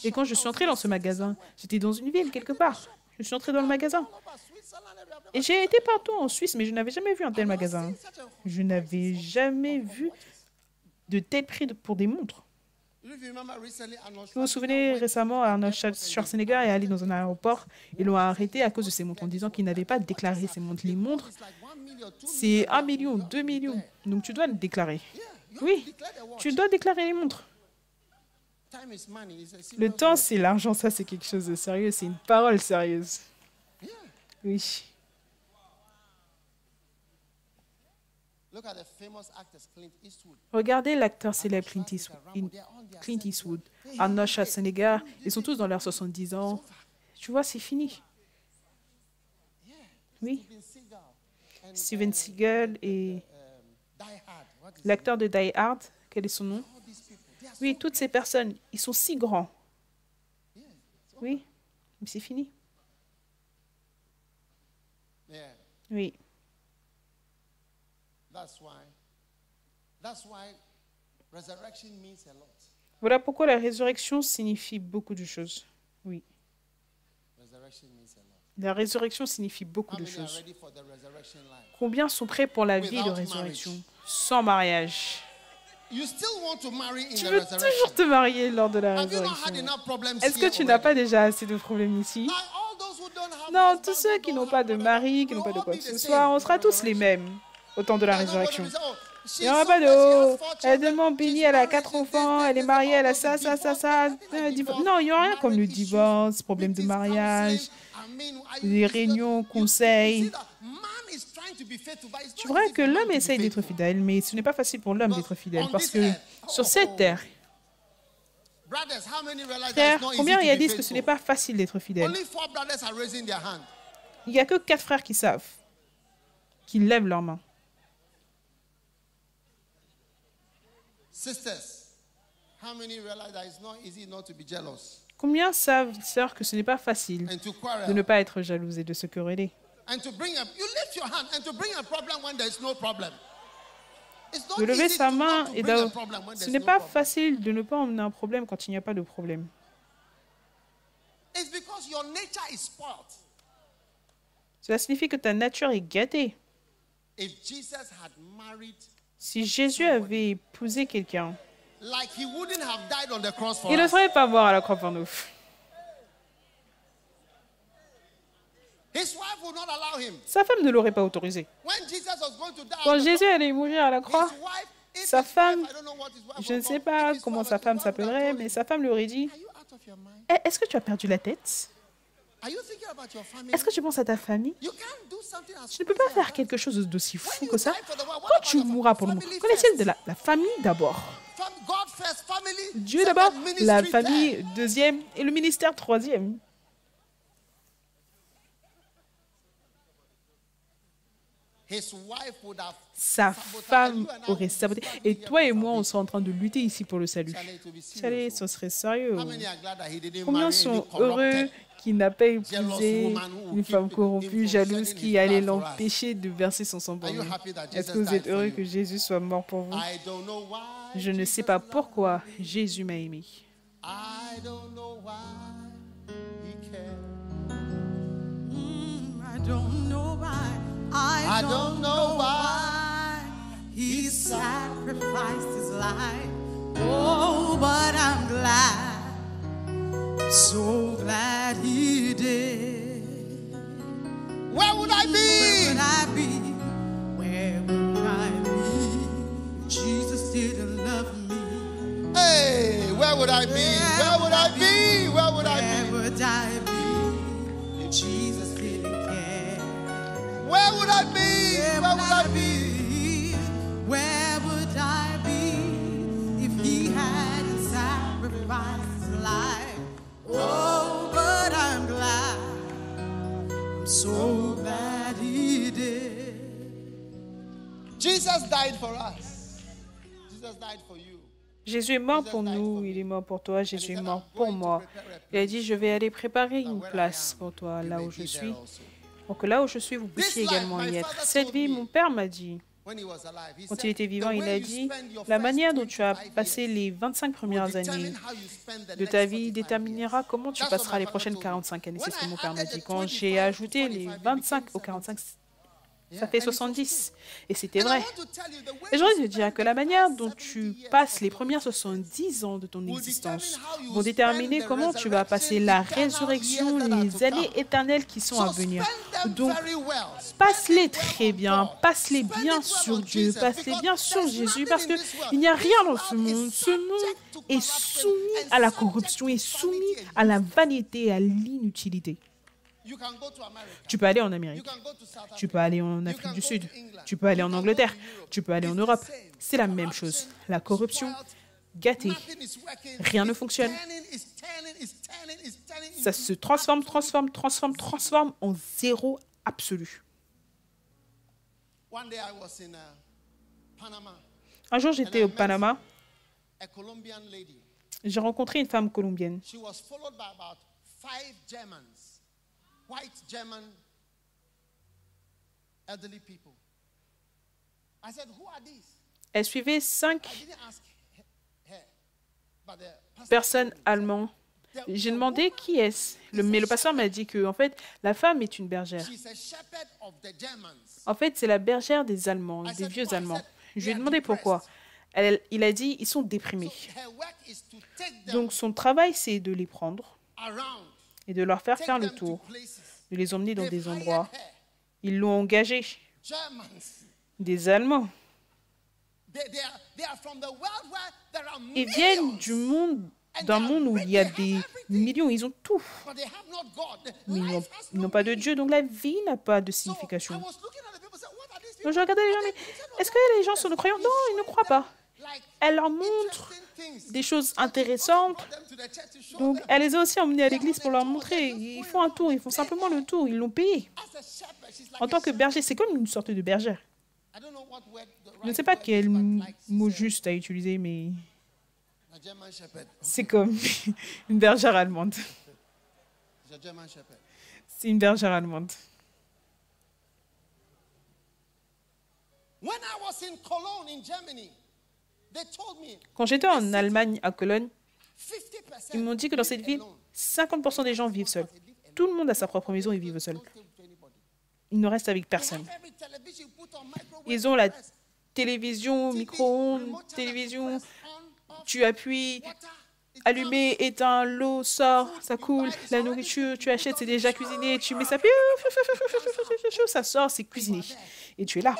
Et quand je suis entrée dans ce magasin, j'étais dans une ville quelque part. Je suis entrée dans le magasin. Et j'ai été partout en Suisse, mais je n'avais jamais vu un tel magasin. Je n'avais jamais vu de tels prix pour des montres. Vous vous souvenez, récemment, Arnold Schwarzenegger est allé dans un aéroport. Ils l'ont arrêté à cause de ses montres en disant qu'il n'avait pas déclaré ses montres. Les montres, c'est 1 million, 2 millions. Donc tu dois le déclarer. Oui, tu dois déclarer les montres. Le temps, c'est l'argent. Ça, c'est quelque chose de sérieux. C'est une parole sérieuse. Oui. Regardez l'acteur célèbre Clint Eastwood, Arnold Schwarzenegger, ils sont tous dans leurs 70 ans. Tu vois, c'est fini. Oui. Steven Seagal et l'acteur de Die Hard, quel est son nom? Oui, toutes ces personnes, ils sont si grands. Oui, mais c'est fini. Oui. Voilà pourquoi la résurrection signifie beaucoup de choses. Oui. La résurrection signifie beaucoup de choses. Combien sont prêts pour la vie de résurrection sans mariage? Tu veux toujours te marier lors de la résurrection. Est-ce que tu n'as pas déjà assez de problèmes ici? Non, tous ceux qui n'ont pas de mari, qui n'ont pas de quoi que ce soit, on sera tous les mêmes au temps de la résurrection. Il n'y aura pas de « oh, elle est tellement bénie, elle a 4 enfants, elle est mariée, elle a ça. » Non, il n'y aura rien comme le divorce, problème de mariage, les réunions, conseils. Tu vois que l'homme essaye d'être fidèle, mais ce n'est pas facile pour l'homme d'être fidèle parce que sur cette terre, frères, combien réalisent que ce n'est pas facile d'être fidèle? Il n'y a que 4 frères qui savent, qui lèvent leurs mains. Combien savent, sœurs, que ce n'est pas facile de ne pas être jalouse et de se quereller? De lever sa main et ce n'est pas facile de ne pas emmener un problème quand il n'y a pas de problème. Cela signifie que ta nature est gâtée. Si Jésus avait épousé quelqu'un, il ne serait pas mort à la croix pour nous. Sa femme ne l'aurait pas autorisé. Quand Jésus allait mourir à la croix, sa femme, je ne sais pas comment sa femme s'appellerait, mais sa femme lui aurait dit, « Est-ce que tu as perdu la tête? Est-ce que tu penses à ta famille? Tu ne peux pas faire quelque chose d'aussi fou que ça. Quand tu mourras pour le monde, connais-tu de la famille d'abord? Dieu d'abord, la famille deuxième et le ministère troisième. » Sa femme aurait saboté. Et toi et moi, on sera en train de lutter ici pour le salut. Allez, ce serait sérieux. Combien sont heureux qu'il n'a pas épousé une femme corrompue, jalouse, qui allait l'empêcher de verser son sang pour nous? Est-ce que vous êtes heureux que Jésus soit mort pour vous? Je ne sais pas pourquoi Jésus m'a aimé. I don't know why he sacrificed his life. Oh, but I'm glad, so glad he did. Where would I be? Where would I be? Jesus didn't love me. Hey, where would I be? Where would I be? Where would I be? Where would I be? Jesus didn't care. Where would I be? Where would I be? Where would I be if he hadn't sacrificed his life? Oh, but I'm glad, I'm so glad he did. Jesus died for us. Jesus died for you. Jésus est mort pour nous, il est mort pour toi, Jésus est mort pour moi. Il a dit, je vais aller préparer une place pour toi là où je suis, pour que là où je suis, vous puissiez également y être. Cette vie, mon père m'a dit, quand il était vivant, il a dit, la manière dont tu as passé les 25 premières années de ta vie déterminera comment tu passeras les prochaines 45 années. C'est ce que mon père m'a dit. Quand j'ai ajouté les 25 aux 45, ça fait 70. Et c'était vrai. Et j'ai envie de dire que la manière dont tu passes les premières 70 ans de ton existence vont déterminer comment tu vas passer la résurrection, les années éternelles qui sont à venir. Donc, passe-les très bien, passe-les bien sur Dieu, passe-les bien sur Jésus, parce qu'il n'y a rien dans ce monde. Ce monde est soumis à la corruption, est soumis à la vanité, à l'inutilité. Tu peux aller en Amérique. Tu peux aller en Afrique du Sud. Tu peux aller en Angleterre. Tu peux aller en Europe. C'est la même chose. La corruption, gâtée. Rien ne fonctionne. Ça se transforme en zéro absolu. Un jour, j'étais au Panama. J'ai rencontré une femme colombienne. Elle suivait 5 personnes allemandes. J'ai demandé qui est-ce. Mais le pasteur m'a dit que, en fait, la femme est une bergère. En fait, c'est la bergère des Allemands, des vieux Allemands. Je lui ai demandé pourquoi. Il a dit, ils sont déprimés. Donc, son travail, c'est de les prendre et de leur faire le tour, de les emmener dans des endroits. Ils l'ont engagée. Des Allemands. Ils viennent d'un monde où il y a des millions, ils ont tout. Mais ils n'ont pas de Dieu, donc la vie n'a pas de signification. Donc je regardais les gens, mais est-ce que les gens sont croyants? Non, ils ne croient pas. Elle leur montre des choses intéressantes. Donc elle les a aussi emmenés à l'église pour leur montrer. Ils font un tour, ils font simplement le tour, ils l'ont payé. En tant que berger, c'est comme une sorte de bergère. Je ne sais pas quel mot juste à utiliser, mais c'est comme une bergère allemande. C'est une bergère allemande. Quand j'étais en Allemagne, à Cologne, ils m'ont dit que dans cette ville, 50% des gens vivent seuls. Tout le monde a sa propre maison et vivent seuls. Ils ne restent avec personne. Ils ont la télévision, micro-ondes, télévision, tu appuies, allumer, éteins, l'eau sort, ça coule, la nourriture, tu achètes, c'est déjà cuisiné, tu mets ça, ça sort, c'est cuisiné. Et tu es là.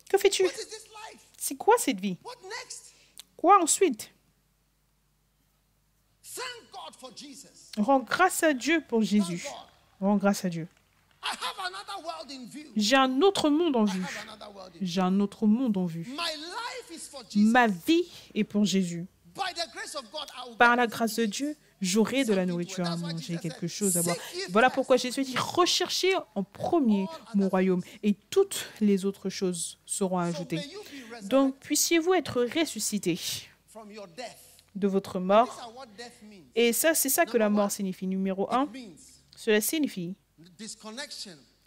Que fais-tu? C'est quoi cette vie? Quoi ensuite? Rends grâce à Dieu pour Jésus. Rends grâce à Dieu. J'ai un autre monde en vue. J'ai un autre monde en vue. Ma vie est pour Jésus. Par la grâce de Dieu, j'aurai de la nourriture à manger, quelque chose à boire. Voilà pourquoi Jésus dit, recherchez en premier mon royaume et toutes les autres choses seront ajoutées. Donc, puissiez-vous être ressuscités de votre mort. Et ça, c'est ça que la mort signifie. Numéro 1, cela signifie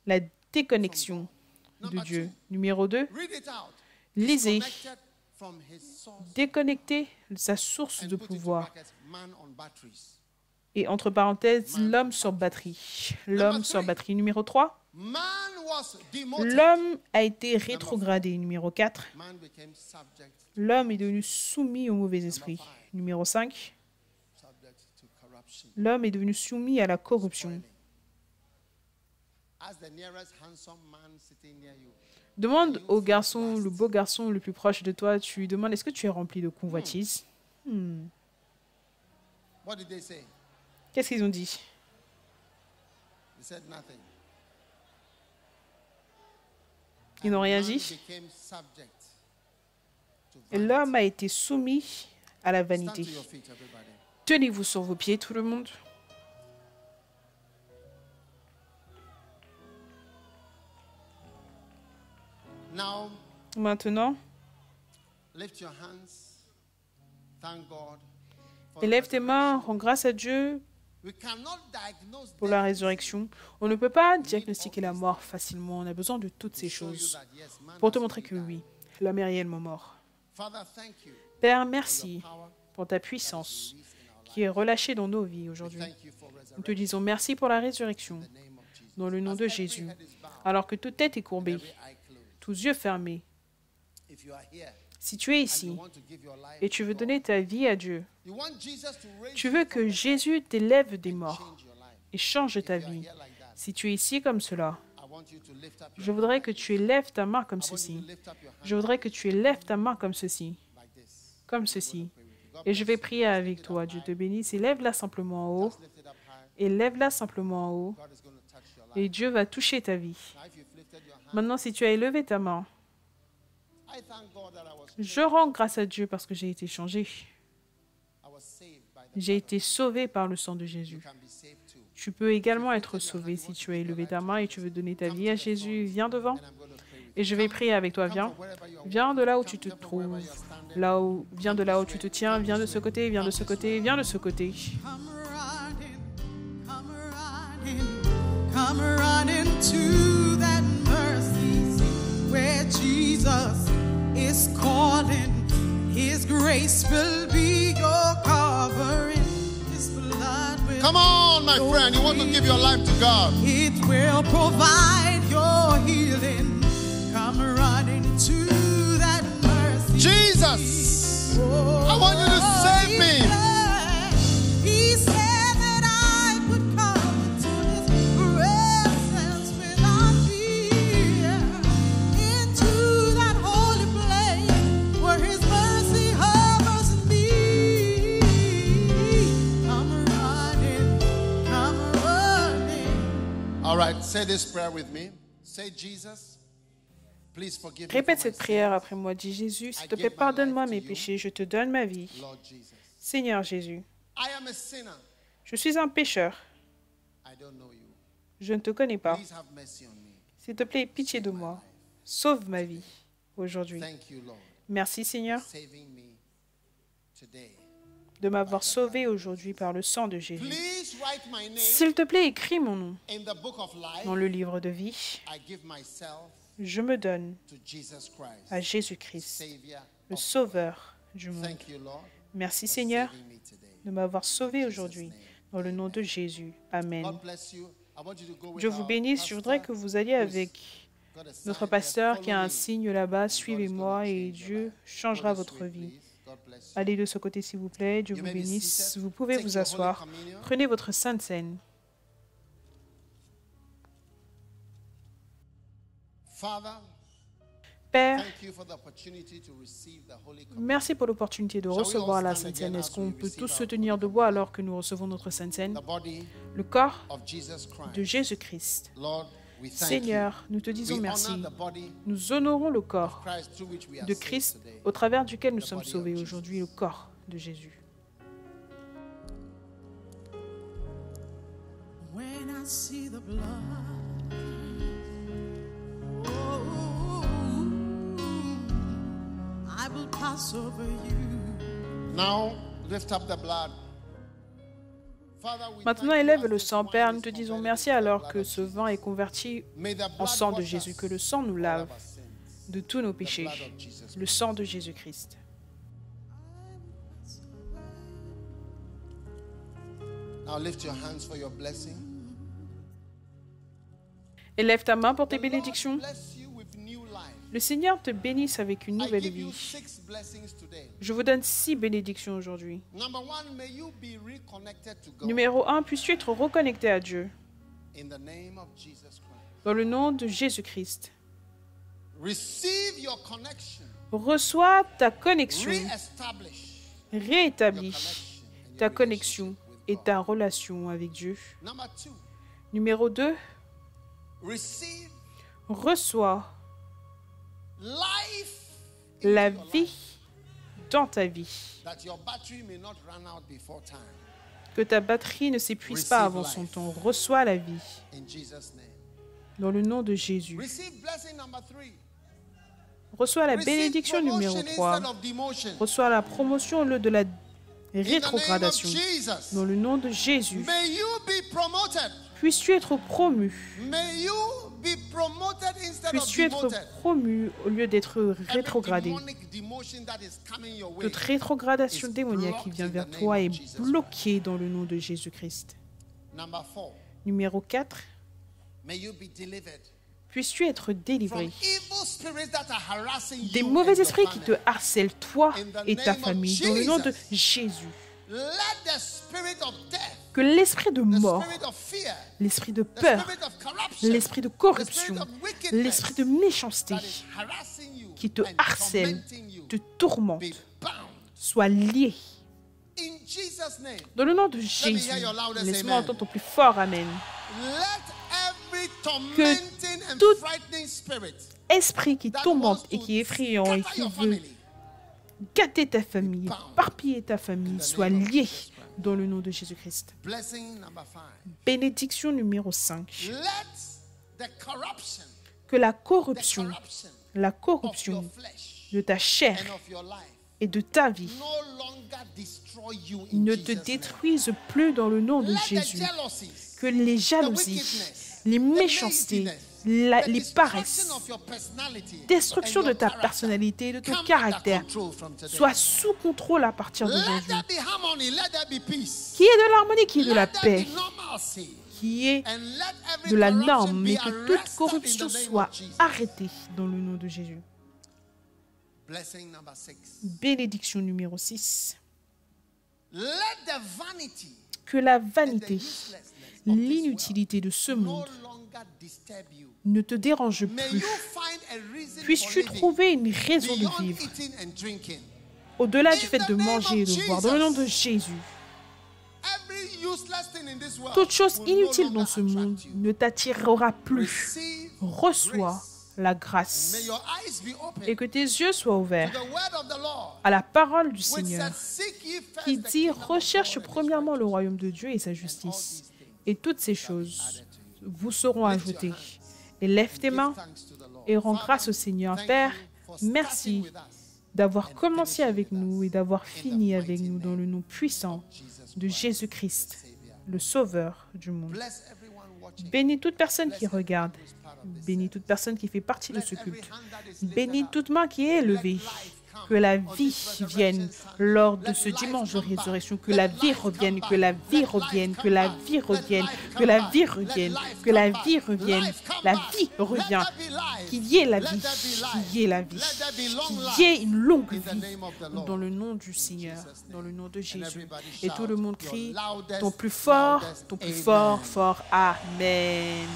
la déconnexion de Dieu. Numéro 2, lisez, déconnecter sa source de pouvoir. Et entre parenthèses, l'homme sur batterie. L'homme sur batterie. Numéro 3, l'homme a été rétrogradé. Numéro 4, l'homme est devenu soumis au mauvais esprit. Numéro 5, l'homme est devenu soumis à la corruption. Demande au garçon, le beau garçon le plus proche de toi, tu lui demandes, est-ce que tu es rempli de convoitise? Qu'est-ce qu'ils ont dit? Ils n'ont rien dit. Et l'homme a été soumis à la vanité. Tenez-vous sur vos pieds, tout le monde. Maintenant, élève tes mains, rends grâce à Dieu pour la résurrection. On ne peut pas diagnostiquer la mort facilement. On a besoin de toutes ces choses pour te montrer que oui, l'homme est réellement mort. Père, merci pour ta puissance qui est relâchée dans nos vies aujourd'hui. Nous te disons merci pour la résurrection dans le nom de Jésus. Alors que toute tête est courbée, tous yeux fermés. Si tu es ici et tu veux donner ta vie à Dieu, tu veux que Jésus t'élève des morts et change ta vie. Si tu es ici comme cela, je voudrais que tu élèves ta main comme ceci. Je voudrais que tu élèves ta main comme ceci. Comme ceci. Et je vais prier avec toi. Dieu te bénisse. Élève-la simplement en haut. et lève-la simplement en haut. Et Dieu va toucher ta vie. Maintenant, si tu as élevé ta main, je rends grâce à Dieu parce que j'ai été changé. J'ai été sauvé par le sang de Jésus. Tu peux également être sauvé si tu as élevé ta main et tu veux donner ta vie à Jésus. Viens devant et je vais prier avec toi. Viens. Viens de là où tu te trouves. Viens de là où tu te tiens. Viens de ce côté, viens de ce côté, viens de ce côté. Come running to that mercy seat where Jesus is calling. His grace will be your covering. His blood will Come on, my friend. You want to give your life to God. It will provide your healing. Come running to that mercy Jesus, seat. Oh, I want you to save me. He said that I could come into His presence without fear, into that holy place where His mercy hovers me. Come running, come running. All right, say this prayer with me. Say, Jesus, please forgive me. Répète cette prière après moi. Dis Jésus, s'il te plaît, pardonne-moi mes péchés. Je te donne ma vie. Lord Jesus. Seigneur Jésus, I am a sinner. je suis un pécheur. I don't know you. Je ne te connais pas. Please have mercy on me. S'il te plaît, pitié de moi. Sauve ma vie aujourd'hui. Thank you, Lord, Merci Seigneur saving me today. de m'avoir sauvé aujourd'hui par le sang de Jésus. Please write my name S'il te plaît, écris mon nom in the book of life. dans le livre de vie. I give myself Je me donne to Jesus Christ, à Jésus-Christ, Savior. le Sauveur du monde. Thank you, Lord, Merci for Seigneur saving me today. de m'avoir sauvé aujourd'hui. Dans le nom de Jésus. Amen. God bless you. I want you to go with Dieu vous our bénisse. Je voudrais que pastor. vous alliez avec Got a sign notre there. pasteur qui a Follow un me. signe là-bas. Suivez-moi et Dieu changera votre vie. Allez de ce côté s'il vous plaît. Dieu vous bénisse. Vous pouvez vous asseoir. Prenez votre Sainte Seine. Father, Père, thank you for the opportunity to receive the Holy Communion. merci pour l'opportunité de recevoir la Sainte Seine. Est-ce qu'on peut tous se tenir debout alors que nous recevons notre Sainte Seine? The body Le corps of Jesus Christ. de Jésus-Christ. Lord, we thank Seigneur, nous te you. disons We merci. honor the body Nous honorons le corps of Christ through which we are de saved Christ today. au travers duquel nous sommes sauvés aujourd'hui, le corps de Jésus. When I see the blood, oh, I will pass over you. Now, lift up the blood. Father, we Maintenant, thank you élève as le this sang, wine Père. is Nous te disons converted merci into the alors blood que of ce Jesus. vin est converti May the en blood sang de wash Jésus, us que le sang nous of all lave of our sins. de tous nos péchés. Le sang de Jésus-Christ. Now lift your hands for your blessing. Élève ta main pour tes The Lord bénédictions. bless you with new life. Le Seigneur te bénisse avec une I nouvelle give you vie. 6 blessings today. Je vous donne 6 bénédictions aujourd'hui. Number 1, may you be reconnected to God. Numéro 1, puisses-tu être reconnecté à Dieu. In the name of Jesus Christ. Dans le nom de Jésus-Christ. Receive your connection. Reçois ta connexion. Re-establish Réétablis connection and ta your connexion relationship with et God. ta relation avec Dieu. Number 2, Numéro 2, receive reçois life la into your vie life, dans ta vie. that your battery may not run out before time. Que ta batterie ne s'épuise pas avant son temps. Reçois la vie. In Jesus' name. Dans le nom de Jésus. Receive blessing number 3. Reçois la Receive bénédiction numéro promotion 3. instead of demotion. Reçois la promotion au lieu de la In the name of rétrogradation. Jesus. Dans le nom de Jésus. May you be promoted. Puisses-tu être promu. May you be promoted instead of Puisses-tu être demoted. promu au lieu d'être Every rétrogradé. demonic demotion that is coming your way. Toute rétrogradation démoniaque qui vient vers toi est bloquée dans le nom de Jésus-Christ. Number 4. Numéro 4. May you be delivered Puisses-tu être from délivré evil spirits that are harassing des you mauvais and your esprits qui te family. harcèlent, toi et ta famille, dans le nom de Jésus. Let the spirit of death, Que l'esprit de the mort, spirit of fear, l'esprit de the peur, spirit of corruption, l'esprit de the corruption, spirit of wickedness l'esprit de méchanceté that is harassing you qui te and harcèle, tormenting you, te tourmente, be bound soit lié in Dans le nom de Jésus, laisse-moi entendre ton plus fort Amen. Que tout esprit qui tourmente et qui est effrayant et qui veut gâter ta famille, éparpiller ta famille, soit lié dans le nom de Jésus-Christ. Bénédiction numéro 5. Que la corruption de ta chair et de ta vie ne te détruise plus dans le nom de Jésus. Que les jalousies, les méchancetés, les paresses, destruction de ta personnalité, de ton caractère, soient sous contrôle à partir de Jésus. Qu'il y ait de l'harmonie, qu'il y ait de la paix, qu'il y ait de la norme, mais que toute corruption soit arrêtée dans le nom de Jésus. Bénédiction numéro 6. Que la vanité, l'inutilité de ce monde ne te dérange plus. Puisses-tu trouver une raison de vivre au-delà du fait de manger et de boire, dans le nom de Jésus. Toute chose inutile dans ce monde ne t'attirera plus. Reçois la grâce et que tes yeux soient ouverts à la parole du Seigneur qui dit « Recherche premièrement le royaume de Dieu et sa justice, et toutes ces choses vous seront ajoutées. » Et lève tes mains et rends grâce au Seigneur. Père, merci d'avoir commencé avec nous et d'avoir fini avec nous dans le nom puissant de Jésus-Christ, le Sauveur du monde. Bénis toute personne qui regarde. Bénis toute personne qui fait partie de ce culte. Bénis toute main qui est élevée. Que la vie vienne lors de ce dimanche de résurrection. Que la vie revienne, que la vie revienne, que la vie revienne, que la vie revienne, que la vie revienne. La vie revient. Qu'il y ait la vie, qu'il y ait la vie, qu'il y ait une longue vie dans le nom du Seigneur, dans le nom de Jésus. Et tout le monde crie ton plus fort, fort. Amen.